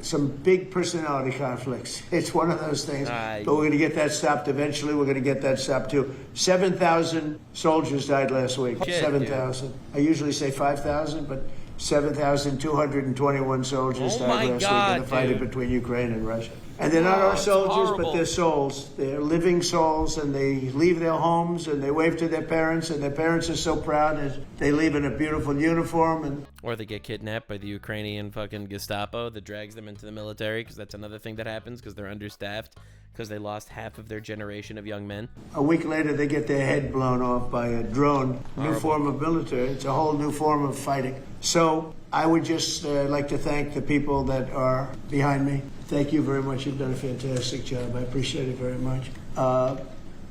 some big personality conflicts. It's one of those things. But we're going to get that stopped eventually. We're going to get that stopped too. 7,000 soldiers died last week. 7,000. I usually say 5,000, but 7,221 soldiers died last week in the fighting between Ukraine and Russia. And they're not our soldiers, but they're souls. They're living souls, and they leave their homes, and they wave to their parents, and their parents are so proud as they leave in a beautiful uniform. Or they get kidnapped by the Ukrainian fucking Gestapo that drags them into the military, because that's another thing that happens, because they're understaffed, because they lost half of their generation of young men. A week later, they get their head blown off by a drone. New form of military. It's a whole new form of fighting. So I would just like to thank the people that are behind me. Thank you very much. You've done a fantastic job. I appreciate it very much.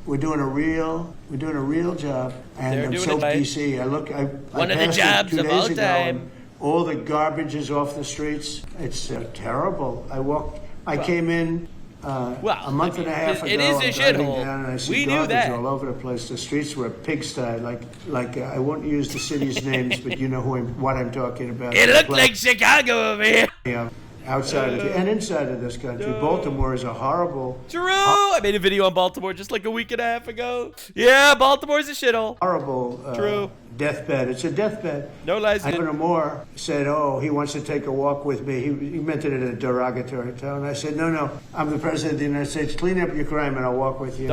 We're doing a real job. And I'm so DC. I One of the jobs of all time. All the garbage is off the streets. It's terrible. I came in a month and a half ago. It is a shithole. And I see We knew garbage that. all over the place. The streets were a pigsty. Like I won't use the city's names, but you know what I'm talking about. It looked like Chicago over here. Yeah. Outside of and inside of this country. Baltimore is a horrible... True! I made a video on Baltimore just like a week and a half ago. Yeah, Baltimore's a shithole. Horrible deathbed. It's a deathbed. No lies. Governor Moore said, he wants to take a walk with me. He meant it in a derogatory tone. I said, no, I'm the president of the United States. Clean up your crime and I'll walk with you.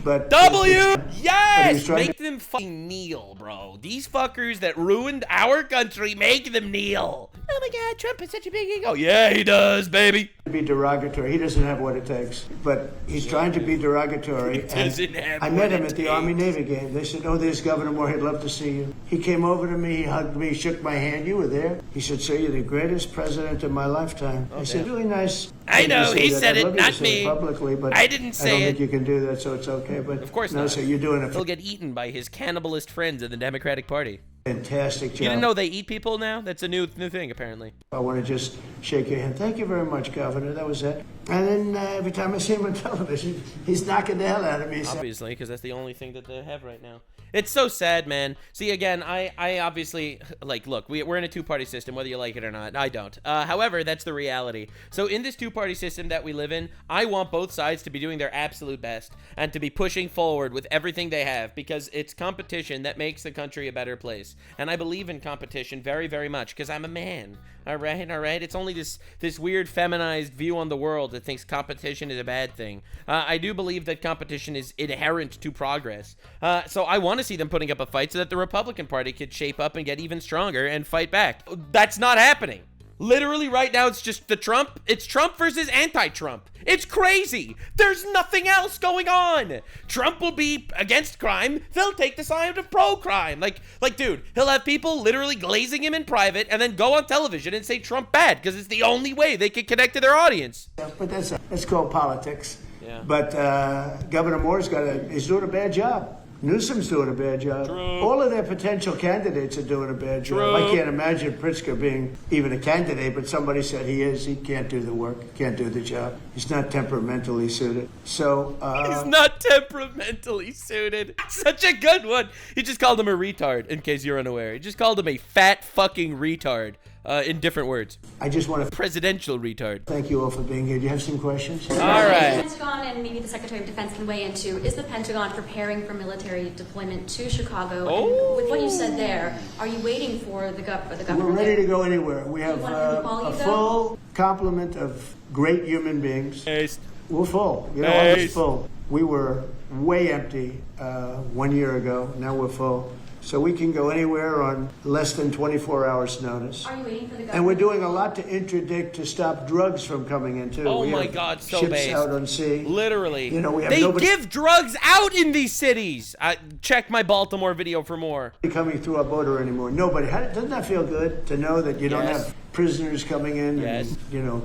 But yes! Make them fucking kneel, bro. These fuckers that ruined our country, make them kneel. Oh my God, Trump is such a big ego. Yeah, he does, baby. Be derogatory. He doesn't have what it takes. But he's trying to be derogatory. I met him at the Army-Navy game. They said, there's Governor Moore. He'd love to see you. He came over to me. He hugged me. Shook my hand. You were there. He said, sir, you're the greatest president of my lifetime. I said, really nice. I know. He said it, not me. Publicly, but I didn't say I don't think you can do that, so it's okay. But of course not. So you're doing it. He'll get eaten by his cannibalist friends in the Democratic Party. Fantastic job. You didn't know they eat people now? That's a new thing, apparently. I want to just shake your hand. Thank you very much, Governor. That was it. And then every time I see him on television, he's knocking the hell out of me. Obviously, because that's the only thing that they have right now. It's so sad, man. See, again, I obviously, look, we're in a two-party system, whether you like it or not. I don't. However, that's the reality. So in this two-party system that we live in, I want both sides to be doing their absolute best and to be pushing forward with everything they have, because it's competition that makes the country a better place. And I believe in competition very, very much, because I'm a man. All right? It's only this weird feminized view on the world that thinks competition is a bad thing. I do believe that competition is inherent to progress. So I want to see them putting up a fight so that the Republican Party could shape up and get even stronger and fight back. That's not happening. Literally right now, it's just it's Trump versus anti-Trump. It's crazy. There's nothing else going on. Trump will be against crime. They'll take the side of pro-crime. Like, dude, he'll have people literally glazing him in private and then go on television and say Trump bad because it's the only way they can connect to their audience. Yeah, but that's called politics. Yeah. But Governor Moore's he's doing a bad job. Newsom's doing a bad job. True. All of their potential candidates are doing a bad job. I can't imagine Pritzker being even a candidate, but somebody said he is. He can't do the work, can't do the job. He's not temperamentally suited. So he's not temperamentally suited. Such a good one. He just called him a retard, in case you're unaware. He just called him a fat fucking retard. In different words. I just want to... Presidential retard. Thank you all for being here. Do you have some questions? All right. The Pentagon and maybe the Secretary of Defense can weigh into, is the Pentagon preparing for military deployment to Chicago? And with what you said there, are you waiting for the governor? We're ready to go anywhere. We have a full complement of great human beings. We're full. I was full. We were way empty 1 year ago. Now we're full. So we can go anywhere on less than 24 hours notice. Are you waiting for the government? And we're doing a lot to interdict to stop drugs from coming in too. Oh my God, so ships based. out on sea. Literally. We have they give drugs out in these cities. Check my Baltimore video for more. Coming through our border anymore. Nobody. Doesn't that feel good to know that you don't have prisoners coming in and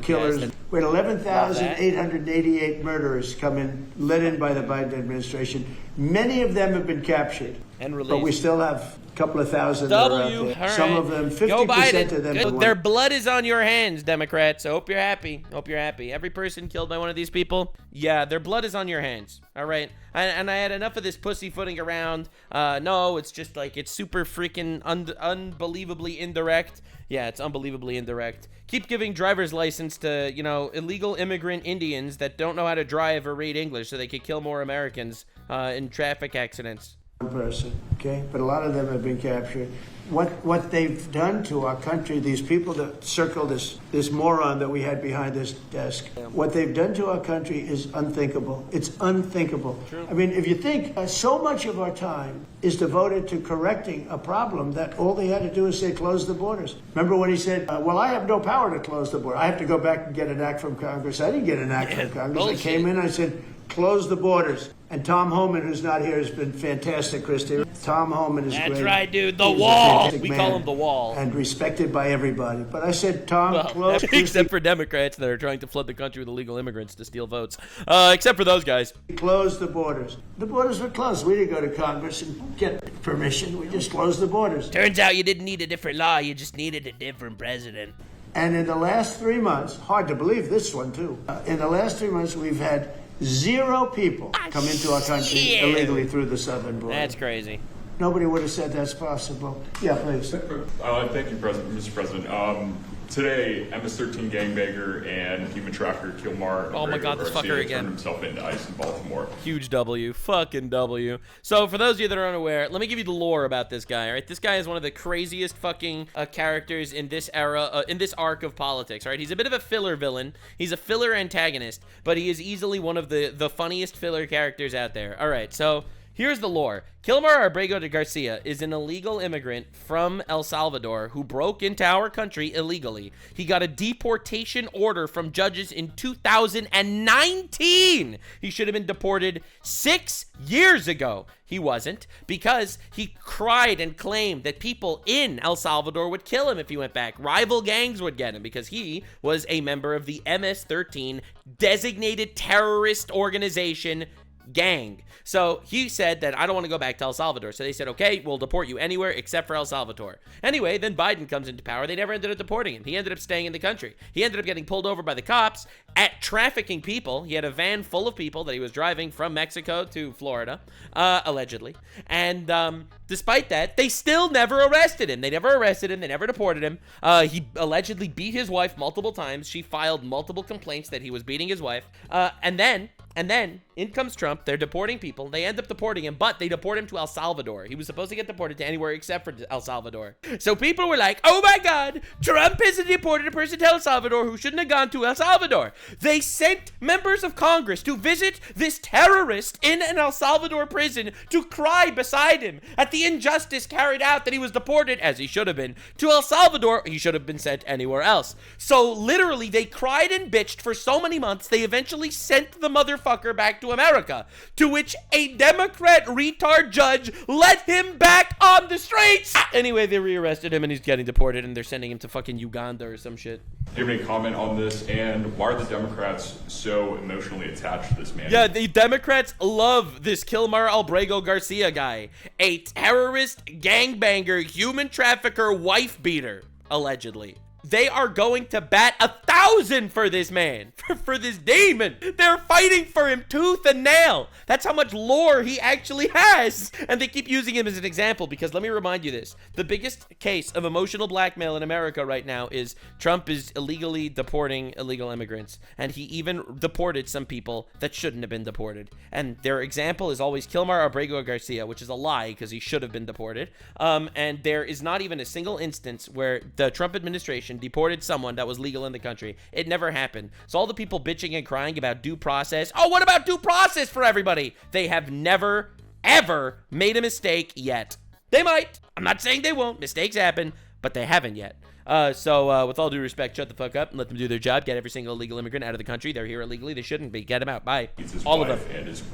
killers? Yes. We had 11,888 murderers come in, led in by the Biden administration. Many of them have been captured. And released. But we still have a couple of thousand that are out there. All Some right. of them, Go 50% of them. Biden. Their blood is on your hands, Democrats. I hope you're happy. Hope you're happy. Every person killed by one of these people, yeah, their blood is on your hands. All right. And I had enough of this pussyfooting around. No, it's just like, it's super freaking unbelievably indirect. Yeah, it's unbelievably indirect. Keep giving driver's license to, you know, illegal immigrant Indians that don't know how to drive or read English so they could kill more Americans in traffic accidents. Person, okay, but a lot of them have been captured. What they've done to our country, these people that circle this moron that we had behind this desk, what they've done to our country is unthinkable. It's unthinkable. True. I mean, if you think so much of our time is devoted to correcting a problem that all they had to do is say close the borders. Remember when he said, well, I have no power to close the border. I have to go back and get an act from Congress. I didn't get an act from Congress. Bullshit. I came in, I said, close the borders. And Tom Homan, who's not here, has been fantastic, Christy. Tom Homan is great. That's right, dude. The He's Wall. We call him the Wall. And respected by everybody. But I said, Tom, close. Except for Democrats that are trying to flood the country with illegal immigrants to steal votes. Except for those guys. Close the borders. The borders were closed. We didn't go to Congress and get permission. We just closed the borders. Turns out you didn't need a different law. You just needed a different president. And in the last 3 months, hard to believe this one, too. In the last 3 months, we've had 0 people come into our country illegally through the southern border. That's crazy. Nobody would have said that's possible. Yeah, please. Thank you, Mr. President. Today, MS-13 gangbanger and human trafficker Kilmar. Oh my God, this fucker again. Turned himself into ICE in Baltimore. Huge W. Fucking W. So, for those of you that are unaware, let me give you the lore about this guy, all right? This guy is one of the craziest fucking characters in this era, in this arc of politics, all right? He's a bit of a filler villain. He's a filler antagonist, but he is easily one of the funniest filler characters out there. All right, so here's the lore. Kilmar Abrego de Garcia is an illegal immigrant from El Salvador who broke into our country illegally. He got a deportation order from judges in 2019. He should have been deported 6 years ago. He wasn't, because he cried and claimed that people in El Salvador would kill him if he went back. Rival gangs would get him because he was a member of the MS-13 designated terrorist organization gang. So he said that I don't want to go back to El Salvador. So they said, okay, we'll deport you anywhere except for El Salvador. Anyway, then Biden comes into power. They never ended up deporting him. He ended up staying in the country. He ended up getting pulled over by the cops at trafficking people. He had a van full of people that he was driving from Mexico to Florida, allegedly. And despite that, they still never arrested him. They never arrested him. They never deported him. He allegedly beat his wife multiple times. She filed multiple complaints that he was beating his wife. And then in comes Trump. They're deporting people. They end up deporting him, but they deport him to El Salvador. He was supposed to get deported to anywhere except for El Salvador. So people were like, oh my God, Trump has deported a person to El Salvador who shouldn't have gone to El Salvador. They sent members of Congress to visit this terrorist in an El Salvador prison to cry beside him at the injustice carried out that he was deported, as he should have been, to El Salvador. He should have been sent anywhere else. So literally, they cried and bitched for so many months, they eventually sent the motherfucker back to America, to which a Democrat retard judge let him back on the streets. Anyway, they rearrested him and he's getting deported and they're sending him to fucking Uganda or some shit. Do you have any comment on this, and why are the Democrats so emotionally attached to this man? Yeah, the Democrats love this Kilmar Abrego Garcia guy. A terrorist, gangbanger, human trafficker, wife beater, allegedly. They are going to bat 1,000 for this man, for this demon. They're fighting for him tooth and nail. That's how much lore he actually has. And they keep using him as an example because let me remind you this. The biggest case of emotional blackmail in America right now is Trump is illegally deporting illegal immigrants. And he even deported some people that shouldn't have been deported. And their example is always Kilmar Abrego Garcia, which is a lie because he should have been deported. And there is not even a single instance where the Trump administration deported someone that was legal in the country. It never happened. So all the people bitching and crying about due process, oh, what about due process for everybody? They have never, ever made a mistake yet. They might. I'm not saying they won't. Mistakes happen, but they haven't yet. So with all due respect, shut the fuck up and let them do their job. Get every single illegal immigrant out of the country. They're here illegally. They shouldn't be. Get them out. Bye. All of them.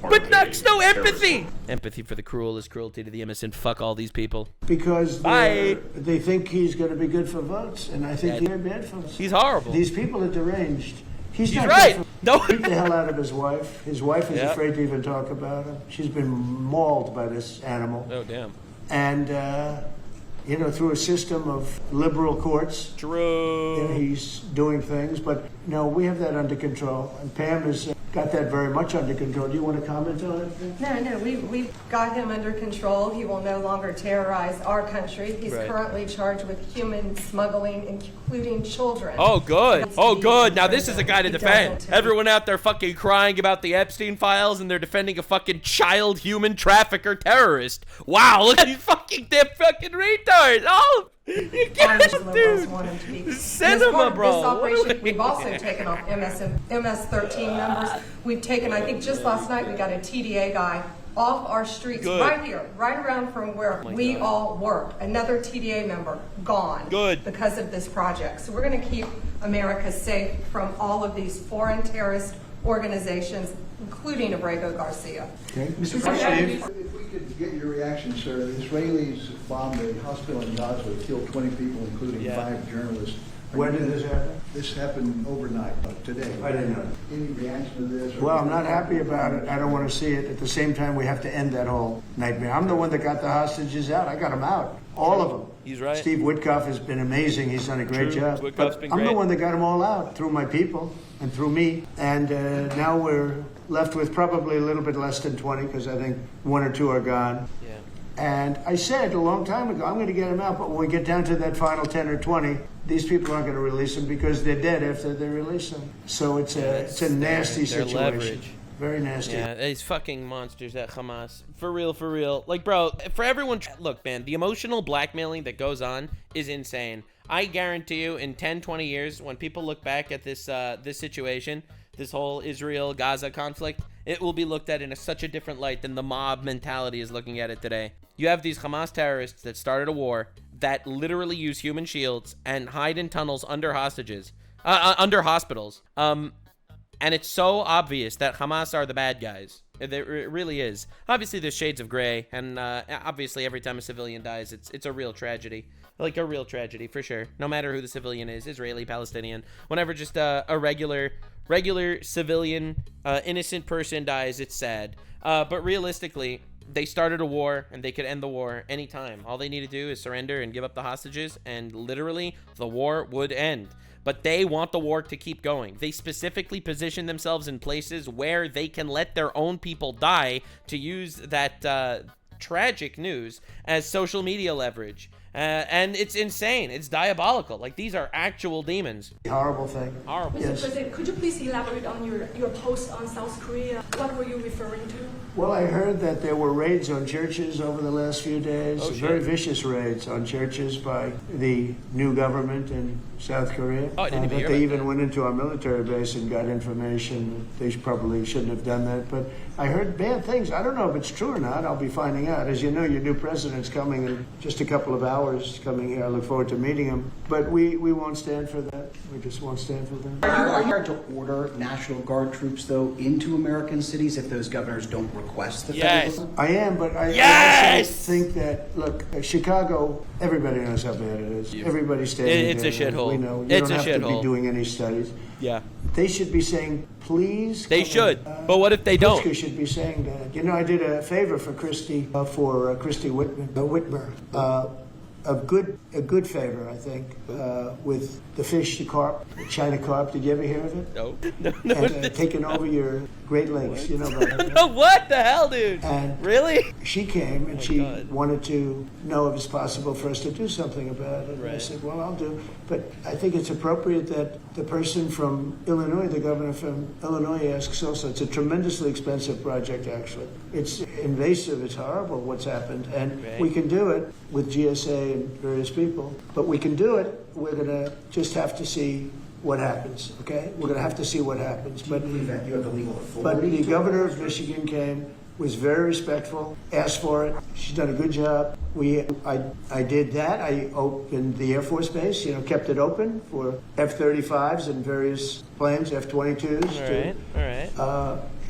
But Nux, no empathy. Empathy for the cruel is cruelty to the innocent. Fuck all these people. Because they think he's going to be good for votes, and I think they're bad for votes. He's horrible. These people are deranged. He's not right. good No. Beat the hell out of his wife. His wife is Yeah. afraid to even talk about him. She's been mauled by this animal. Oh, damn. And, through a system of liberal courts, True. he's doing things. But, no, we have that under control. And Pam has got that very much under control. Do you want to comment on it? No, we've got him under control. He will no longer terrorize our country. He's currently charged with human smuggling, including children. Oh, good. Oh, good. Now, this is a guy to He defend. doesn't. Everyone out there fucking crying about the Epstein files, and they're defending a fucking child human trafficker terrorist. Wow, look at these fucking retards. Oh, you get it, dude. Cinema, bro. This operation, we've also taken off MS-13 members. We've taken, I think just last night, we got a TDA guy off our streets right here, right around from where we all work. Another TDA member gone because of this project. So we're going to keep America safe from all of these foreign terrorist organizations, including Abrego Garcia. Okay. Mr. President, if we could get your reaction, sir. The Israelis bombed a hospital in Gaza, killed 20 people, including 5 journalists. When did this happen? This happened overnight, today. I didn't know. Any reaction to this? Well, I'm not happy about it. I don't want to see it. At the same time, we have to end that whole nightmare. I'm the one that got the hostages out. I got them out. All of them. He's right. Steve Witkoff has been amazing. He's done a great job. Witkoff's been I'm great. the one that got them all out through my people and through me. And now we're left with probably a little bit less than 20 because I think 1 or 2 are gone. Yeah. And I said a long time ago, I'm going to get them out. But when we get down to that final 10 or 20, these people aren't going to release them because they're dead after they release them. So it's a nasty their situation. leverage. Very nasty. Yeah, these fucking monsters at Hamas. For real. Like, bro, for everyone, look, man, the emotional blackmailing that goes on is insane. I guarantee you, in 10, 20 years, when people look back at this this situation, this whole Israel-Gaza conflict, it will be looked at in such a different light than the mob mentality is looking at it today. You have these Hamas terrorists that started a war that literally use human shields and hide in tunnels under hostages, under hospitals. And it's so obvious that Hamas are the bad guys. It really is. Obviously, there's shades of gray, and obviously, every time a civilian dies, it's a real tragedy. Like a real tragedy, for sure. No matter who the civilian is, Israeli, Palestinian, whenever just a regular civilian, innocent person dies, it's sad. But realistically, they started a war, and they could end the war anytime. All they need to do is surrender and give up the hostages, and literally, the war would end. But they want the war to keep going. They specifically position themselves in places where they can let their own people die to use that tragic news as social media leverage. And it's insane. It's diabolical. Like, these are actual demons. Horrible thing. Horrible. Mr. President, could you please elaborate on your post on South Korea? What were you referring to? Well, I heard that there were raids on churches over the last few days. Very vicious raids on churches by the new government in South Korea. Oh, I didn't even hear they about even that. went into our military base and got information. They probably shouldn't have done that. But I heard bad things. I don't know if it's true or not. I'll be finding out. As you know, your new president's coming in just a couple of hours coming here. I look forward to meeting him. But we won't stand for that. We just won't stand for that. Are you to order National Guard troops, though, into American cities if those governors don't request the federalism? I am, but I also think that, look, Chicago, everybody knows how bad it is. Everybody's standing It's a there. shithole. We know. You It's don't a have to shithole. be doing any studies. Yeah. They should be saying, please. They should. But what if they don't? Pritzker should be saying that. You know, I did a favor for Christy Whitmer. A good favor, I think, with the fish, the carp, the China carp. Did you ever hear of it? No. And taking over your Great Lakes, you know about it. What the hell, dude? And really? She came and she wanted to know if it's possible for us to do something about it. And I said, well, I'll do. But I think it's appropriate that the person from Illinois, the governor from Illinois, asks also. It's a tremendously expensive project, actually. It's invasive. It's horrible what's happened. And we can do it with GSA and various people. But we can do it. We're going to just have to see what happens, okay? We're going to have to see what happens. But You have the legal authority. But the governor of Michigan came, was very respectful, asked for it. She's done a good job. I did that. I opened the Air Force Base, kept it open for F-35s and various planes, F-22s. All right.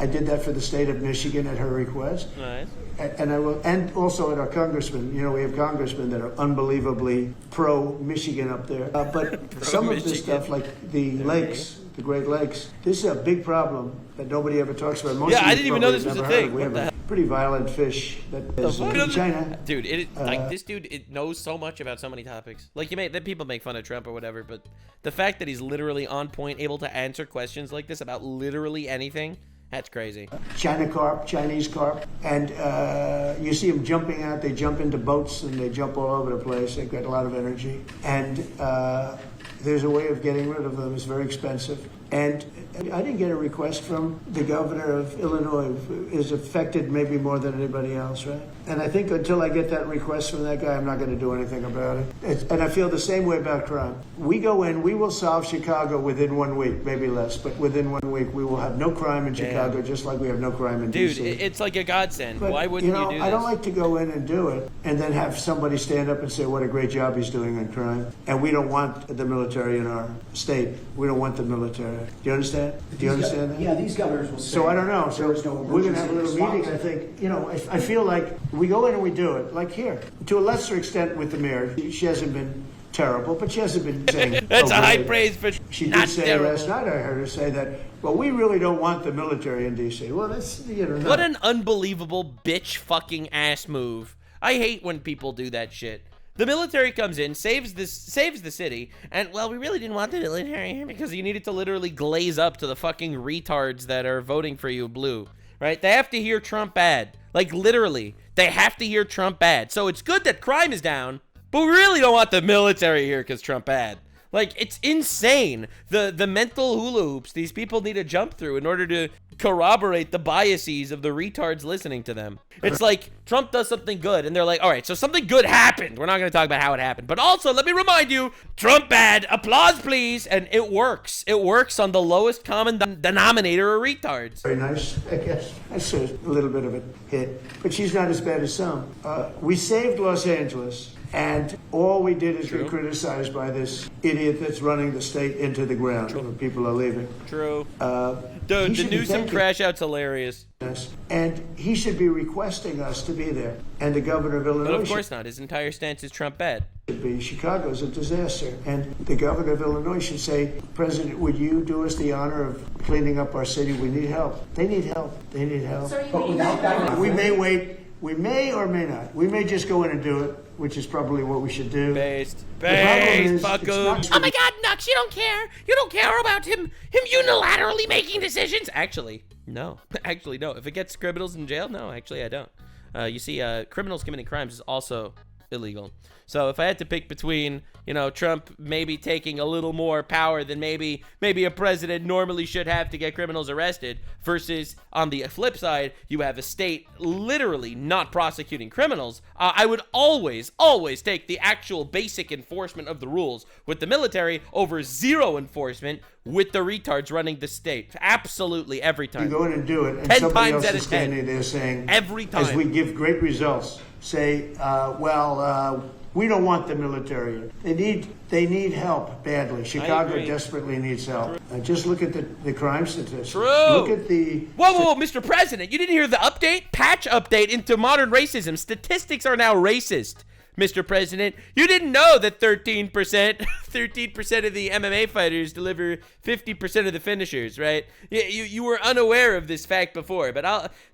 I did that for the state of Michigan at her request. Nice. And I will, and also at our congressmen. We have congressmen that are unbelievably pro-Michigan up there. But some of this stuff, like the lakes, the Great Lakes. This is a big problem that nobody ever talks about. Most I didn't even know this was a thing. We have a pretty violent fish that is in China. Dude, like this dude, it knows so much about so many topics. Like that people make fun of Trump or whatever, but the fact that he's literally on point, able to answer questions like this about literally anything, that's crazy. China carp, Chinese carp, and you see them jumping out. They jump into boats and they jump all over the place. They've got a lot of energy, and there's a way of getting rid of them. It's very expensive. And I didn't get a request from the governor of Illinois, who is affected maybe more than anybody else, right? And I think until I get that request from that guy, I'm not going to do anything about it. And I feel the same way about crime. We go in, we will solve Chicago within 1 week, maybe less, but within 1 week, we will have no crime in Chicago, just like we have no crime in D.C. Dude, it's like a godsend. But, why wouldn't you do this? I don't like to go in and do it and then have somebody stand up and say what a great job he's doing on crime. And we don't want the military in our state. We don't want the military. Do you understand? Do you understand that? Yeah, these governors will say. So I don't know. So we're going to have a little meeting. I think, I feel like we go in and we do it, like here. To a lesser extent with the mayor. She hasn't been terrible, but she hasn't been saying. That's a high praise for she not did say terrible. last night, I heard her say that, well, we really don't want the military in D.C. Well, that's, What an unbelievable bitch fucking ass move. I hate when people do that shit. The military comes in, saves the city, and, well, we really didn't want the military here because you needed to literally glaze up to the fucking retards that are voting for you blue, right? They have to hear Trump bad. Like, literally, they have to hear Trump bad. So it's good that crime is down, but we really don't want the military here because Trump bad. Like, it's insane. The mental hula hoops these people need to jump through in order to corroborate the biases of the retards listening to them. It's like Trump does something good and they're like, all right, so something good happened. We're not going to talk about how it happened. But also, let me remind you, Trump bad, applause please. And it works. It works on the lowest common denominator of retards. Very nice, I guess. That's a little bit of a hit. But she's not as bad as some. We saved Los Angeles. And all we did is get criticized by this idiot that's running the state into the ground when people are leaving. True. Dude, the Newsom crash out's hilarious. And he should be requesting us to be there. And the governor of Illinois. But of course not. His entire stance is Trump bad. Should be. Chicago's a disaster. And the governor of Illinois should say, President, would you do us the honor of cleaning up our city? We need help. They need help. They need help. So but without that, we may wait. We may or may not. We may just go in and do it, which is probably what we should do. Based, fuck Oh my God, Nux, you don't care. You don't care about him unilaterally making decisions. Actually, no. Actually, no. If it gets criminals in jail, no. Actually, I don't. You see, criminals committing crimes is also illegal. So if I had to pick between, Trump maybe taking a little more power than maybe a president normally should have to get criminals arrested versus on the flip side, you have a state literally not prosecuting criminals, I would always take the actual basic enforcement of the rules with the military over zero enforcement with the retards running the state. Absolutely every time. You go in and do it, and 10 somebody times else out is of 10. standing there saying, every time. as we give great results, say, we don't want the military. They need help badly. Chicago desperately needs help. Just look at the crime statistics. True. Look at the... Whoa, Mr. President, you didn't hear the patch update into modern racism. Statistics are now racist, Mr. President. You didn't know that 13% of the MMA fighters deliver 50% of the finishers, right? You were unaware of this fact before, but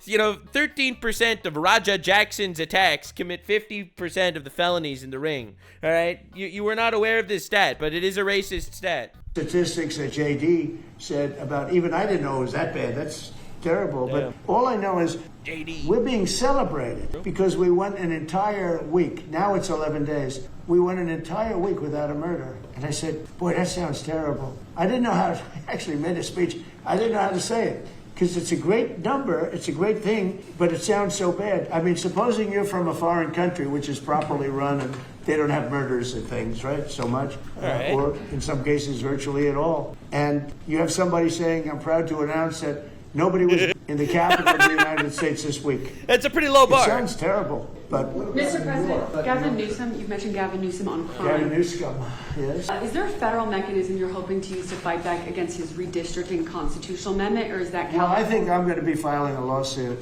13% of Raja Jackson's attacks commit 50% of the felonies in the ring, all right? You were not aware of this stat, but it is a racist stat. Statistics that JD said about, even I didn't know it was that bad. That's terrible. Damn. But all I know is JD. We're being celebrated because we went an entire week. Now it's 11 days. We went an entire week without a murder. And I said, boy, that sounds terrible. I didn't know how to, I actually made a speech. I didn't know how to say it because it's a great number. It's a great thing, but it sounds so bad. I mean, supposing you're from a foreign country, which is properly run and they don't have murders and things, right? So much. Right. Or in some cases, virtually at all. And you have somebody saying, I'm proud to announce that nobody was in the capital of the United States this week. That's a pretty low bar. It sounds terrible, but... Mr. President, Gavin Newsom, you've mentioned Gavin Newsom on crime. Gavin Newsom, yes. Is there a federal mechanism you're hoping to use to fight back against his redistricting constitutional amendment, or is that... Well, I think I'm going to be filing a lawsuit.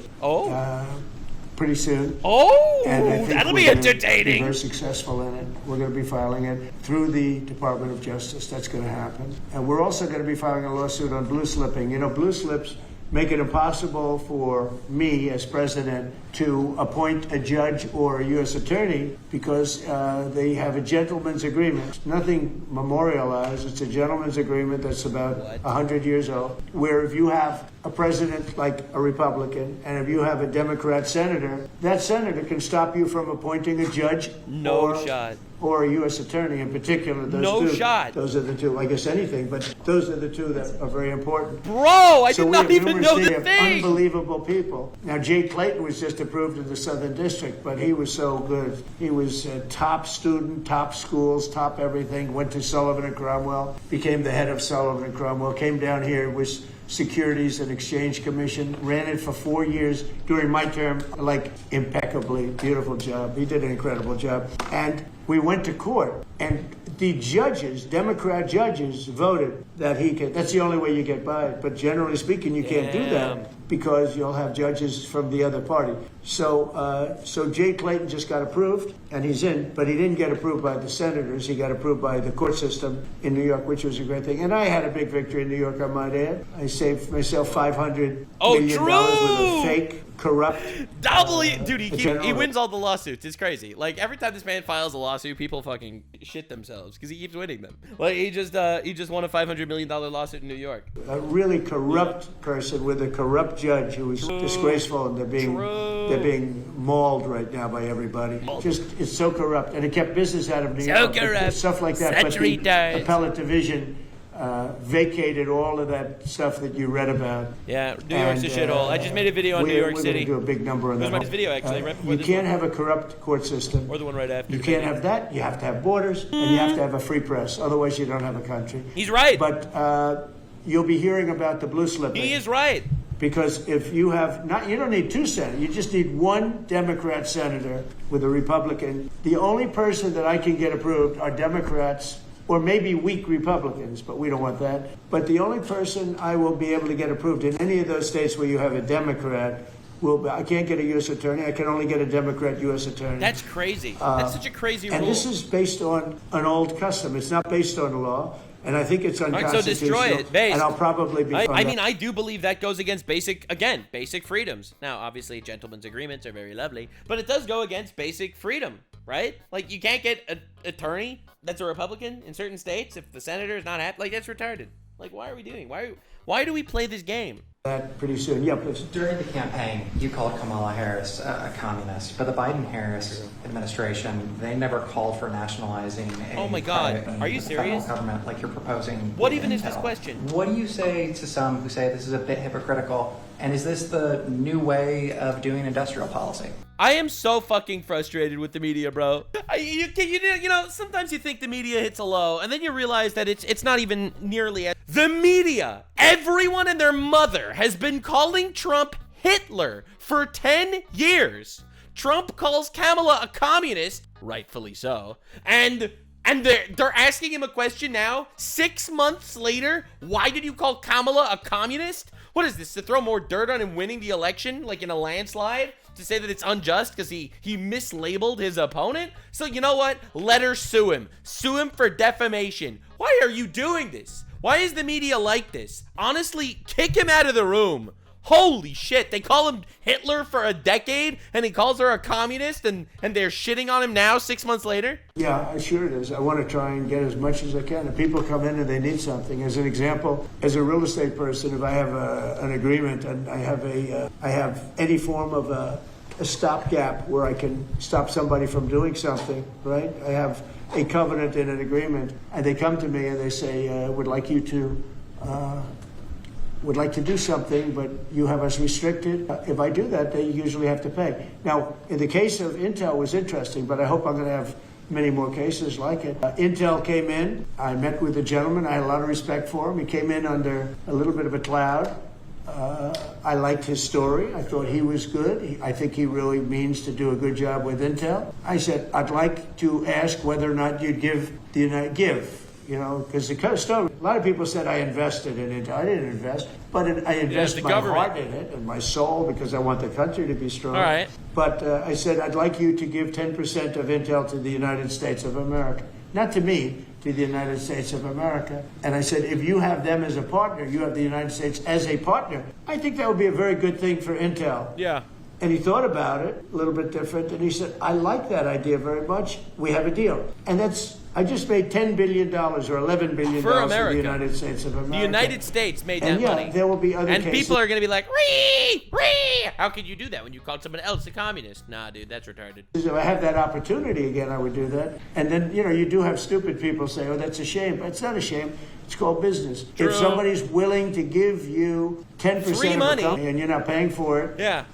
pretty soon. Oh, and I think that'll we're be gonna entertaining. Be very successful in it. We're going to be filing it through the Department of Justice. That's going to happen. And we're also going to be filing a lawsuit on blue slipping. You know, blue slips make it impossible for me as president to appoint a judge or a U.S. attorney because they have a gentleman's agreement. Nothing memorialized. It's a gentleman's agreement that's about 100 years old, where if you have a president like a Republican and if you have a Democrat senator, that senator can stop you from appointing a judge or a U.S. attorney in particular. Those are the two. I guess anything, but those are the two that are very important. Bro, I did not even know the thing. Unbelievable people. Now, Jay Clayton was just approved in the Southern District, but he was so good. He was a top student, top schools, top everything, went to Sullivan and Cromwell, became the head of Sullivan and Cromwell, came down here, was Securities and Exchange Commission, ran it for 4 years during my term, like impeccably, beautiful job. He did an incredible job. And we went to court, and the judges, Democrat judges, voted that he could. That's the only way you get by it. But generally speaking, you can't do that because you'll have judges from the other party. So Jay Clayton just got approved, and he's in, but he didn't get approved by the senators. He got approved by the court system in New York, which was a great thing. And I had a big victory in New York, I might add. I saved myself $500 million with a fake, corrupt... Dude, he wins all the lawsuits. It's crazy. Like, every time this man files a lawsuit, people fucking shit themselves because he keeps winning them. Like, he just won a $500 million lawsuit in New York. A really corrupt person with a corrupt judge who was disgraceful, and they're being mauled right now by everybody. It's so corrupt, and it kept business out of New York. Corrupt. Stuff like that. But the appellate division vacated all of that stuff that you read about. Yeah, New York's a shithole. I just made a video on New York City. We're going to do a big number on that. It was my video, actually, right before You this can't one. have a corrupt court system. Or the one right after. You can't have that. You have to have borders, and you have to have a free press. Otherwise, you don't have a country. He's right. But you'll be hearing about the blue slipping. He is right. Because if you have you don't need two senators. You just need one Democrat senator with a Republican. The only person that I can get approved are Democrats or maybe weak Republicans, but we don't want that. But the only person I will be able to get approved in any of those states where you have a Democrat I can't get a U.S. attorney. I can only get a Democrat U.S. attorney. That's crazy. That's such a crazy rule. And this is based on an old custom. It's not based on law. And I think it's unconstitutional. Right, so destroy it. And I'll probably be I mean, I do believe that goes against basic freedoms. Now, obviously, gentlemen's agreements are very lovely, but it does go against basic freedom, right? Like, you can't get an attorney that's a Republican in certain states if the senator is not happy. Like, that's retarded. Like, why are we doing? Why do we play this game? That pretty soon. Yeah, please. During the campaign, you called Kamala Harris a communist, but the Biden-Harris administration, they never called for nationalizing a oh my God, are you serious? Government like you're proposing. What even is this question? What do you say to some who say this is a bit hypocritical? And is this the new way of doing industrial policy? I am so fucking frustrated with the media, bro. You know, sometimes you think the media hits a low, and then you realize that it's not even nearly as... The media, everyone and their mother has been calling Trump Hitler for 10 years. Trump calls Kamala a communist, rightfully so, and they're asking him a question now, 6 months later. Why did you call Kamala a communist? What is this, to throw more dirt on him winning the election, like in a landslide? To say that it's unjust because he mislabeled his opponent? So you know what? Let her sue him. Sue him for defamation. Why are you doing this? Why is the media like this? Honestly, kick him out of the room. Holy shit, they call him Hitler for a decade, and he calls her a communist, and they're shitting on him now 6 months later? Yeah, sure it is. I want to try and get as much as I can. If people come in and they need something, as an example, as a real estate person, if I have an agreement and I have any form of a stopgap where I can stop somebody from doing something, right? I have a covenant in an agreement, and they come to me and they say, would like to do something, but you have us restricted. If I do that, they usually have to pay. Now, in the case of Intel, it was interesting, but I hope I'm going to have many more cases like it. Intel came in. I met with a gentleman. I had a lot of respect for him. He came in under a little bit of a cloud. I liked his story. I thought he was good. I think he really means to do a good job with Intel. I said, I'd like to ask whether or not you'd give you know, because a lot of people said I invested in it. I didn't invest, but I invested my heart in it and my soul because I want the country to be strong. All right. But I said, I'd like you to give 10% of Intel to the United States of America. Not to me, to the United States of America. And I said, if you have them as a partner, you have the United States as a partner, I think that would be a very good thing for Intel. Yeah. And he thought about it, a little bit different, and he said, I like that idea very much. We have a deal. And I just made $10 billion or $11 billion for the United States of America. The United States made that money. There will be other cases. And people are going to be like, ree! How could you do that when you called someone else a communist? Nah, dude, that's retarded. If I had that opportunity again, I would do that. And then, you know, you do have stupid people say, oh, that's a shame. But it's not a shame. It's called business. True. If somebody's willing to give you 10% free of money a company and you're not paying for it. Yeah.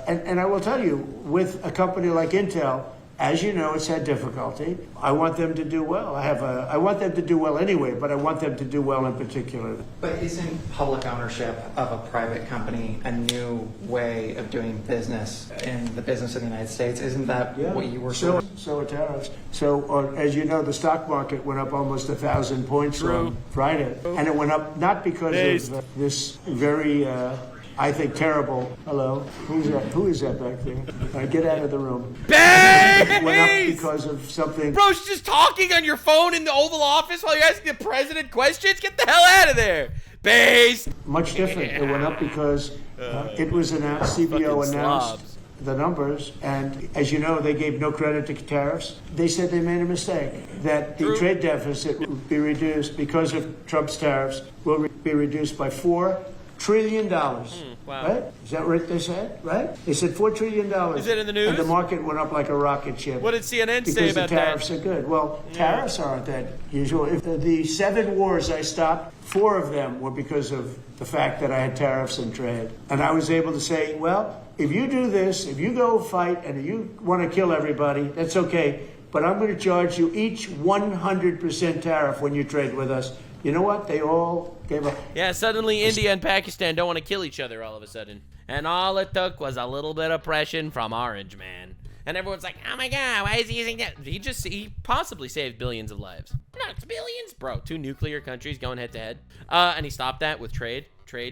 And I will tell you, with a company like Intel, as you know, it's had difficulty. I want them to do well. I want them to do well anyway, but I want them to do well in particular. But isn't public ownership of a private company a new way of doing business in the business of the United States? Isn't that what you were saying? So are tariffs. So, as you know, the stock market went up almost 1,000 points on Friday. And it went up not because of this very... I think terrible. Hello, who is that back there? All right, get out of the room. Bang! Went up because of something. Bro, she's just talking on your phone in the Oval Office while you're asking the president questions. Get the hell out of there. Base. Much different. It went up because it was announced. CBO announced the numbers, and as you know, they gave no credit to tariffs. They said they made a mistake. That the trade deficit would be reduced because of Trump's tariffs. Will be reduced by $4 trillion. Wow. Right? Is that what they said? Right? They said $4 trillion. Is it in the news? And the market went up like a rocket ship. What did CNN say about that? Because the tariffs are good. Well, tariffs aren't that usual. If the 7 wars I stopped, 4 of them were because of the fact that I had tariffs and trade. And I was able to say, well, if you do this, if you go fight and you want to kill everybody, that's okay. But I'm going to charge you each 100% tariff when you trade with us. You know what? They all gave up. Yeah, suddenly India and Pakistan don't want to kill each other all of a sudden. And all it took was a little bit of oppression from Orange Man. And everyone's like, oh my God, why is he using that? He possibly saved billions of lives. Not billions. Bro, 2 nuclear countries going head to head. And he stopped that with trade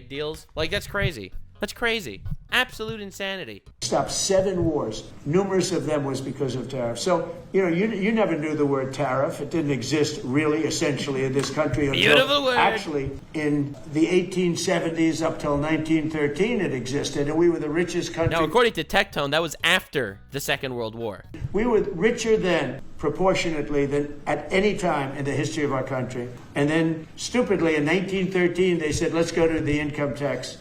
deals. Like, that's crazy. That's crazy. Absolute insanity. Stopped 7 wars. Numerous of them was because of tariffs. So, you know, you never knew the word tariff. It didn't exist really, essentially, in this country until actually in the 1870s up till 1913 it existed, and we were the richest country. Now, according to Tectone, that was after the Second World War. We were richer then, proportionately, than at any time in the history of our country. And then, stupidly, in 1913, they said, let's go to the income tax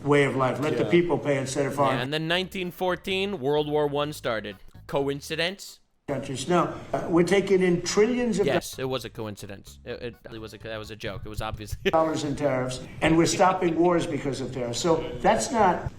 way of life. Let the people pay instead of foreign. Yeah, and then 1914, World War I started. Coincidence? Countries. No, we're taking in trillions of Yes, it was a coincidence. That was a joke. It was obviously dollars in tariffs, and we're stopping wars because of tariffs. So that's not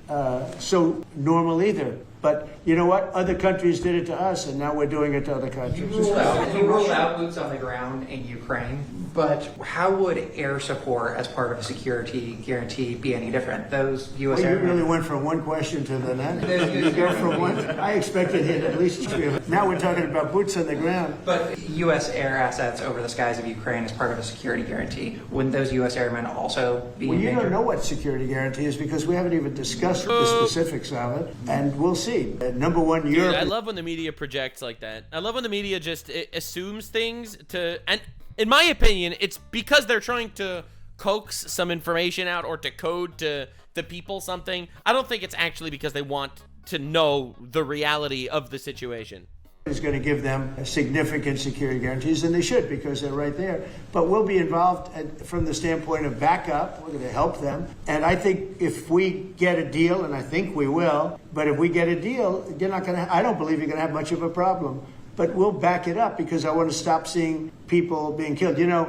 so normal either. But you know what? Other countries did it to us, and now we're doing it to other countries. You ruled out boots on the ground in Ukraine, but how would air support as part of a security guarantee be any different? Those U.S. You really went from one question to the next. You go from one. I expected it at least 3. Now we're talking about boots on the ground. But U.S. air assets over the skies of Ukraine as part of a security guarantee. Wouldn't those U.S. airmen also be in danger? You don't know what security guarantee is because we haven't even discussed the specifics of it, and we'll see. Number one, Europe. Dude, I love when the media projects like that. I love when the media just assumes things and in my opinion, it's because they're trying to coax some information out or to code to the people something. I don't think it's actually because they want to know the reality of the situation. Is going to give them significant security guarantees, and they should because they're right there. But we'll be involved from the standpoint of backup. We're going to help them. And I think if we get a deal, and I think we will, but if we get a deal, you're not going to, I don't believe you're going to have much of a problem. But we'll back it up because I want to stop seeing people being killed. You know,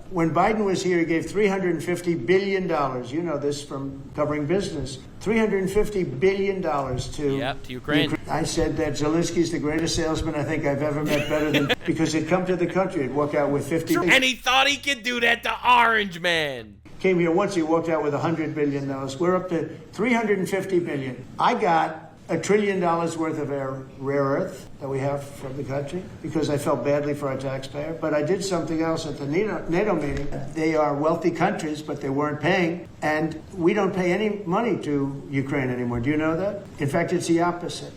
when Biden was here, he gave $350 billion. You know this from covering business. $350 billion to Ukraine. I said that Zelensky's the greatest salesman I think I've ever met, better than because he'd come to the country, he'd walk out with 50 billion. And he thought he could do that to Orange Man. Came here once, he walked out with $100 billion. We're up to $350 billion. I got $1 trillion worth of rare earth that we have from the country because I felt badly for our taxpayer. But I did something else at the NATO meeting. They are wealthy countries, but they weren't paying. And we don't pay any money to Ukraine anymore. Do you know that? In fact, it's the opposite.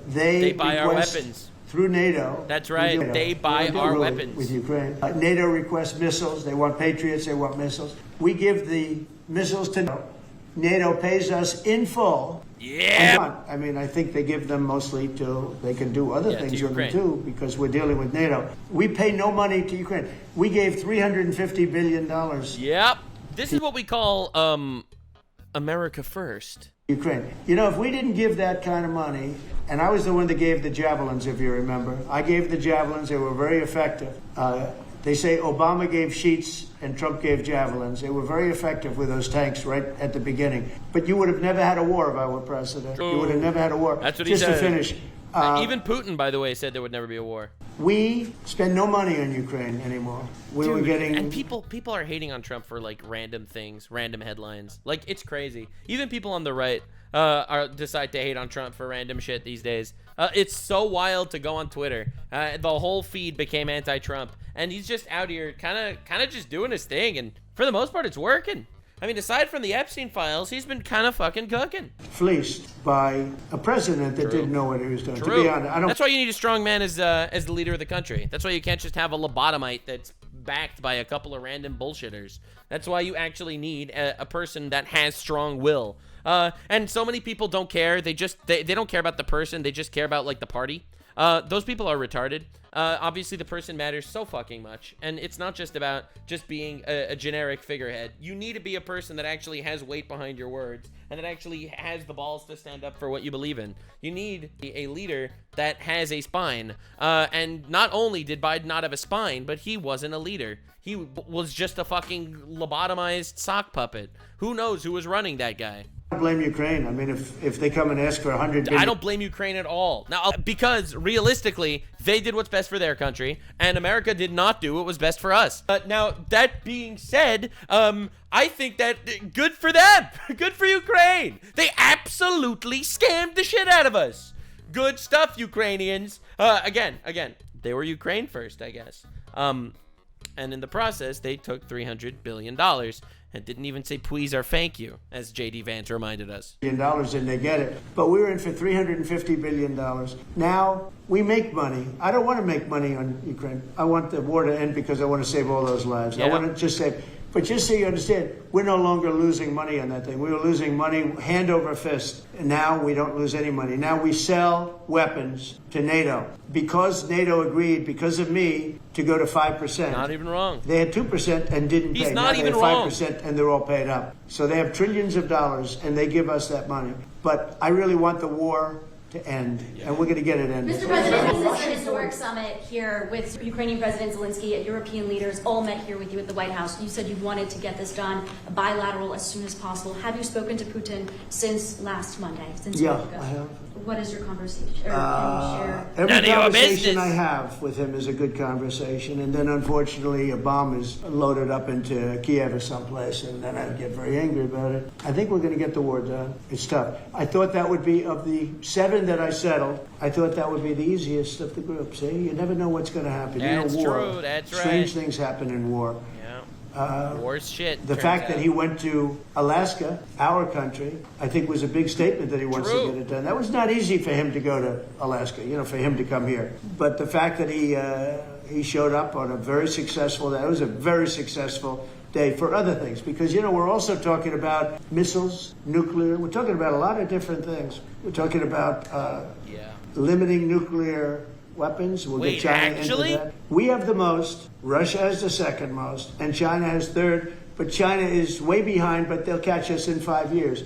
They buy our weapons. Through NATO. That's right. They buy our weapons. With Ukraine. NATO requests missiles. They want Patriots. They want missiles. We give the missiles to NATO. NATO pays us in full. Yeah. I mean, I think they give them mostly to, they can do other things with them too, because we're dealing with NATO. We pay no money to Ukraine. We gave $350 billion. Yep. This is what we call America First. Ukraine. You know, if we didn't give that kind of money, and I was the one that gave the javelins, if you remember. I gave the javelins. They were very effective. They say Obama gave sheets and Trump gave javelins. They were very effective with those tanks right at the beginning. But you would have never had a war if I were president. You would have never had a war. That's what he said. Just to finish. Even Putin, by the way, said there would never be a war. We spend no money on Ukraine anymore. We were getting... And people are hating on Trump for, like, random things, random headlines. Like, it's crazy. Even people on the right decide to hate on Trump for random shit these days. It's so wild to go on Twitter. The whole feed became anti-Trump. And he's just out here kind of just doing his thing. And for the most part, it's working. I mean, aside from the Epstein files, he's been kind of fucking cooking. Fleeced by a president that didn't know what he was doing. True. To be honest, That's why you need a strong man as the leader of the country. That's why you can't just have a lobotomite that's backed by a couple of random bullshitters. That's why you actually need a person that has strong will. And so many people don't care. They don't care about the person. They just care about, like, the party. Those people are retarded. Obviously, the person matters so fucking much. And it's not just about just being a generic figurehead. You need to be a person that actually has weight behind your words and that actually has the balls to stand up for what you believe in. You need a leader that has a spine. And not only did Biden not have a spine, but he wasn't a leader. He was just a fucking lobotomized sock puppet. Who knows who was running that guy? I don't blame Ukraine. I mean, if they come and ask for $100 billion... I don't blame Ukraine at all. Now, because realistically, they did what's best for their country, and America did not do what was best for us. Now, that being said, I think that good for them. Good for Ukraine. They absolutely scammed the shit out of us. Good stuff, Ukrainians. Again, they were Ukraine first, I guess. And in the process, they took $300 billion. And didn't even say please or thank you, as J.D. Vance reminded us. $1 and they get it. But we were in for $350 billion. Now, we make money. I don't want to make money on Ukraine. I want the war to end because I want to save all those lives. Yeah. I want to just save... But just so you understand, we're no longer losing money on that thing. We were losing money hand over fist. And now we don't lose any money. Now we sell weapons to NATO. Because NATO agreed, because of me, to go to 5%. Not even wrong. They had 2% and didn't pay. He's not now even they have wrong. 5% and they're all paid up. So they have trillions of dollars and they give us that money. But I really want the war to end, and we're going to get it ended. Mr. President, this is a historic summit here with Ukrainian President Zelensky and European leaders all met here with you at the White House. You said you wanted to get this done bilateral as soon as possible. Have you spoken to Putin since last Monday? Since yeah, I have. What is your conversation? Or can you share? Every conversation I have with him is a good conversation, and then unfortunately a bomb is loaded up into Kiev or someplace, and then I get very angry about it. I think we're going to get the war done. It's tough. I thought that would be, of the 7 that I settled, I thought that would be the easiest of the group. See, you never know what's going to happen. That's war. True. That's right. Strange things happen in war. War's shit. The fact that he went to Alaska, our country, I think was a big statement that he wants to get it done. That was not easy for him to go to Alaska, for him to come here. But the fact that he showed up on a very successful day, it was a very successful day for other things. Because, we're also talking about missiles, nuclear. We're talking about a lot of different things. We're talking about limiting nuclear weapons. We'll get China into that. We have the most, Russia has the second most, and China has third, but China is way behind, but they'll catch us in 5 years.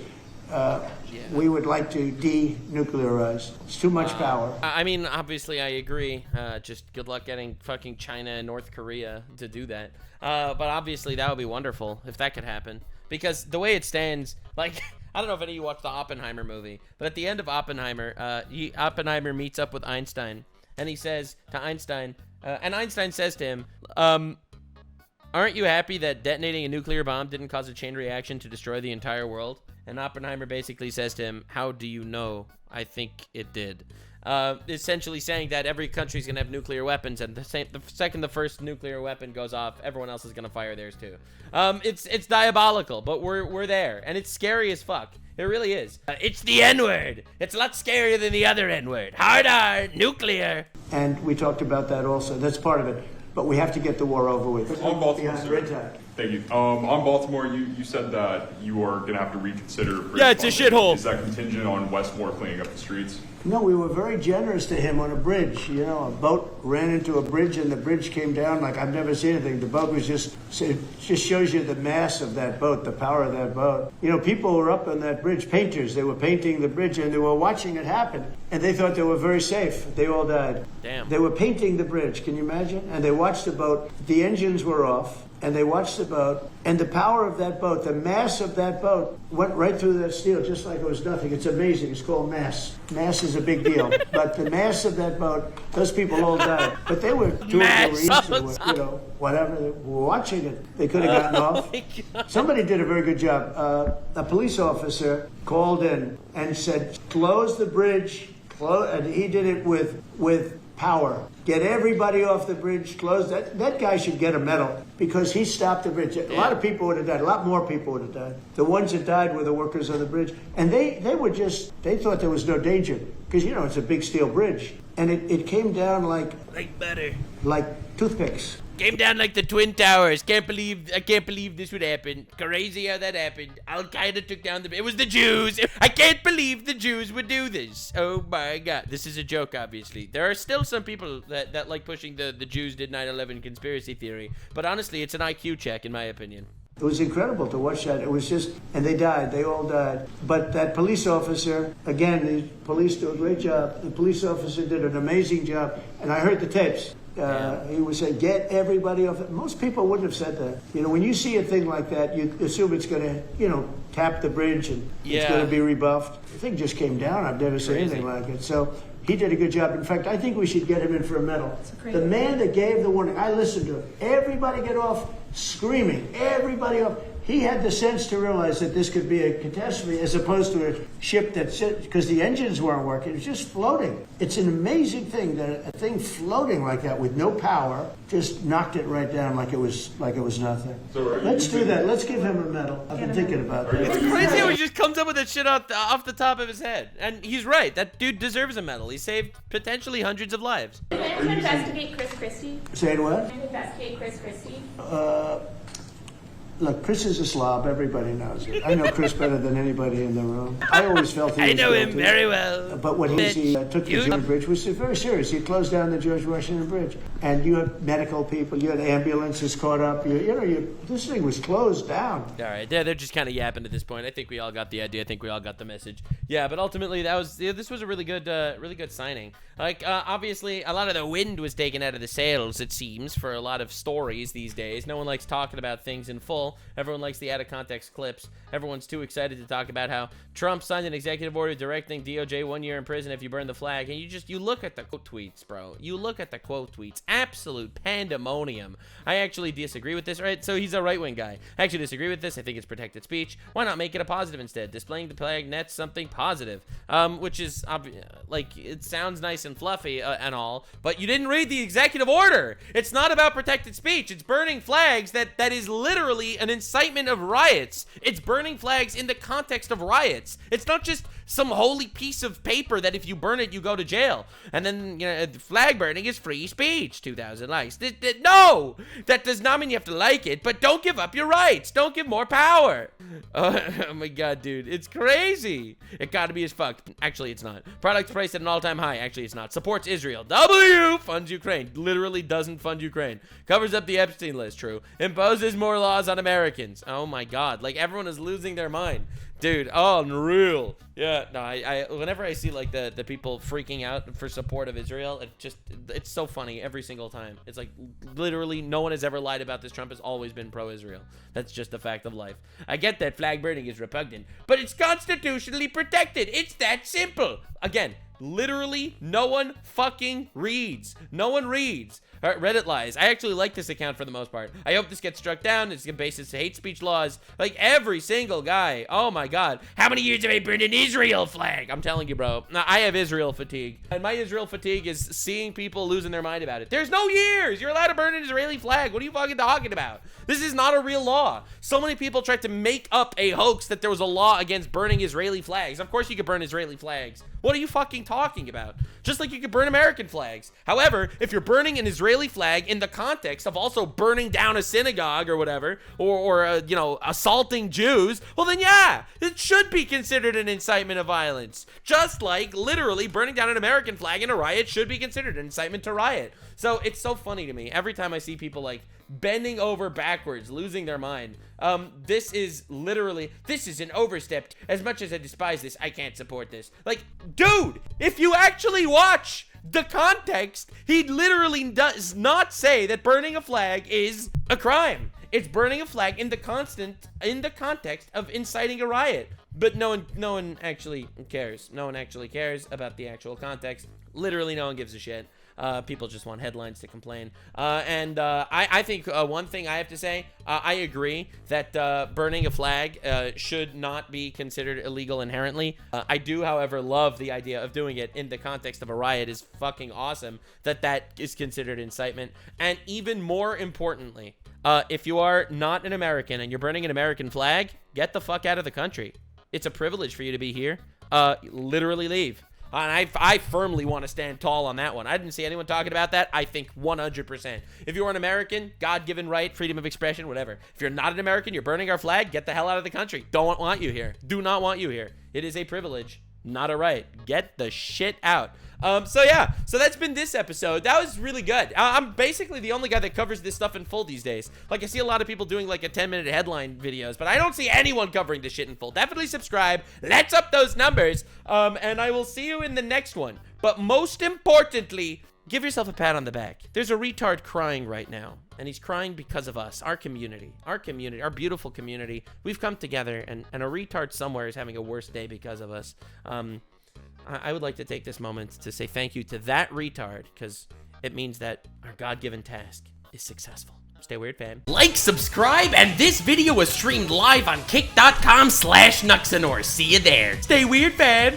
We would like to denuclearize. It's too much power. I mean, obviously, I agree. Just good luck getting fucking China and North Korea to do that. But obviously, that would be wonderful if that could happen. Because the way it stands, like... I don't know if any of you watched the Oppenheimer movie, but at the end of Oppenheimer, Oppenheimer meets up with Einstein. And he says to Einstein, and Einstein says to him, aren't you happy that detonating a nuclear bomb didn't cause a chain reaction to destroy the entire world? And Oppenheimer basically says to him, how do you know? I think it did. Essentially saying that every country's gonna have nuclear weapons, and the second the first nuclear weapon goes off, everyone else is gonna fire theirs too. It's diabolical, but we're there, and it's scary as fuck. It really is. It's the N-word. It's a lot scarier than the other N-word. Hard R, nuclear. And we talked about that also. That's part of it. But we have to get the war over with. On Baltimore, sir. Thank you. On Baltimore, you said that you are going to have to reconsider. Yeah, it's a shithole. Is that contingent on Westmore cleaning up the streets? No, we were very generous to him on a bridge. You know, a boat ran into a bridge and the bridge came down like I've never seen anything. The boat was it just shows you the mass of that boat, the power of that boat. You know, people were up on that bridge, painters. They were painting the bridge and they were watching it happen. And they thought they were very safe. They all died. Damn. They were painting the bridge, can you imagine? And they watched the boat. The engines were off. And they watched the boat, and the power of that boat, the mass of that boat, went right through that steel just like it was nothing. It's amazing. It's called mass. Mass is a big deal. But the mass of that boat, those people all died. But they were doing their reads, you know, whatever. They were watching it. They could have gotten off. Somebody did a very good job. A police officer called in and said, close the bridge. And he did it with power. Get everybody off the bridge, close that. That guy should get a medal because he stopped the bridge. A lot of people would have died. A lot more people would have died. The ones that died were the workers on the bridge. And they thought there was no danger because, you know, it's a big steel bridge. And it came down like butter. Like toothpicks. Came down like the Twin Towers. I can't believe this would happen. Crazy how that happened. Al-Qaeda took down it was the Jews. I can't believe the Jews would do this. Oh my God. This is a joke, obviously. There are still some people that like pushing the Jews did 9/11 conspiracy theory. But honestly, it's an IQ check, in my opinion. It was incredible to watch that. It was just, and they died. They all died. But that police officer, again, the police do a great job. The police officer did an amazing job. And I heard the tapes. He would say, get everybody off. Most people wouldn't have said that. You know, when you see a thing like that, you assume it's going to, you know, tap the bridge and it's going to be rebuffed. The thing just came down. I've never seen anything like it. So he did a good job. In fact, I think we should get him in for a medal. The man that gave the warning, I listened to him. Everybody get off screaming. Everybody off. He had the sense to realize that this could be a catastrophe as opposed to a ship that's, because the engines weren't working, it was just floating. It's an amazing thing that a thing floating like that with no power just knocked it right down like it was nothing. So let's do that. Let's give him a medal. I've been thinking about that. It's crazy how he just comes up with that shit off the top of his head. And he's right. That dude deserves a medal. He saved potentially hundreds of lives. Can I investigate Chris Christie? Say what? Can I investigate Chris Christie? Look, Chris is a slob. Everybody knows it. I know Chris better than anybody in the room. I always felt he was know him guilty. very well. But what he took the Georgia Bridge was very serious. He closed down the George Washington Bridge. And you had medical people, you had ambulances caught up. This thing was closed down. All right, they're just kind of yapping at this point. I think we all got the idea. I think we all got the message. Yeah, but ultimately, this was a really good signing. Like, obviously, a lot of the wind was taken out of the sails, it seems, for a lot of stories these days. No one likes talking about things in full. Everyone likes the out-of-context clips. Everyone's too excited to talk about how Trump signed an executive order directing DOJ 1 year in prison if you burn the flag. And you look at the quote tweets, bro. You look at the quote tweets. Absolute pandemonium. I actually disagree with this, right? So he's a right-wing guy. I actually disagree with this. I think it's protected speech. Why not make it a positive instead? Displaying the flag nets something positive. Which is, like, it sounds nice and fluffy and all, but you didn't read the executive order. It's not about protected speech. It's burning flags that is literally an incitement of riots. It's burning flags in the context of riots. It's not just some holy piece of paper that if you burn it, you go to jail. And then, flag burning is free speech. 2,000 likes. No! That does not mean you have to like it, but don't give up your rights. Don't give more power. Oh my God, dude. It's crazy. It gotta be as fucked. Actually, it's not. Products priced at an all-time high. Actually, it's not. Supports Israel. W! Funds Ukraine. Literally doesn't fund Ukraine. Covers up the Epstein list. True. Imposes more laws on Americans. Oh my God. Like, everyone is losing their mind. Dude, unreal. Yeah, no, I whenever I see like the people freaking out for support of Israel, it's so funny every single time. It's like literally no one has ever lied about this. Trump has always been pro-Israel. That's just a fact of life. I get that flag burning is repugnant, but it's constitutionally protected. It's that simple. Again, Literally, no one fucking reads. No one reads. All right, Reddit lies. I actually like this account for the most part. I hope this gets struck down. It's based on hate speech laws. Like, every single guy. Oh, my God. How many years have I burned an Israel flag? I'm telling you, bro. Now, I have Israel fatigue. And my Israel fatigue is seeing people losing their mind about it. There's no years. You're allowed to burn an Israeli flag. What are you fucking talking about? This is not a real law. So many people tried to make up a hoax that there was a law against burning Israeli flags. Of course you could burn Israeli flags. What are you fucking talking about? Just like you could burn American flags. However, if you're burning an Israeli flag in the context of also burning down a synagogue or whatever, or you know, assaulting Jews, well then yeah, it should be considered an incitement of violence. Just like literally burning down an American flag in a riot should be considered an incitement to riot. So it's so funny to me every time I see people like bending over backwards, losing their mind. This is an overstepped. As much as I despise this, I can't support this. Like, dude, if you actually watch the context, he literally does not say that burning a flag is a crime. It's burning a flag in the context of inciting a riot. But no one actually cares. No one actually cares about the actual context. Literally, no one gives a shit. People just want headlines to complain. I think one thing I have to say, I agree that burning a flag should not be considered illegal inherently. I do, however, love the idea of doing it in the context of a riot. Is fucking awesome that is considered incitement. And even more importantly, if you are not an American and you're burning an American flag, get the fuck out of the country. It's a privilege for you to be here. Literally leave. And I firmly want to stand tall on that one. I didn't see anyone talking about that. I think 100%. If you're an American, God-given right, freedom of expression, whatever. If you're not an American, you're burning our flag, get the hell out of the country. Don't want you here. Do not want you here. It is a privilege, not a right. Get the shit out. So yeah, so that's been this episode. That was really good. I'm basically the only guy that covers this stuff in full these days. Like, I see a lot of people doing like a 10-minute headline videos, but I don't see anyone covering this shit in full. Definitely subscribe. Let's up those numbers. And I will see you in the next one. But most importantly, give yourself a pat on the back. There's a retard crying right now, and he's crying because of us, our community, our beautiful community. We've come together, and a retard somewhere is having a worse day because of us. I would like to take this moment to say thank you to that retard, because it means that our God-given task is successful. Stay weird, fam. Like, subscribe, and this video was streamed live on kick.com/Nuxanor. See you there. Stay weird, fam.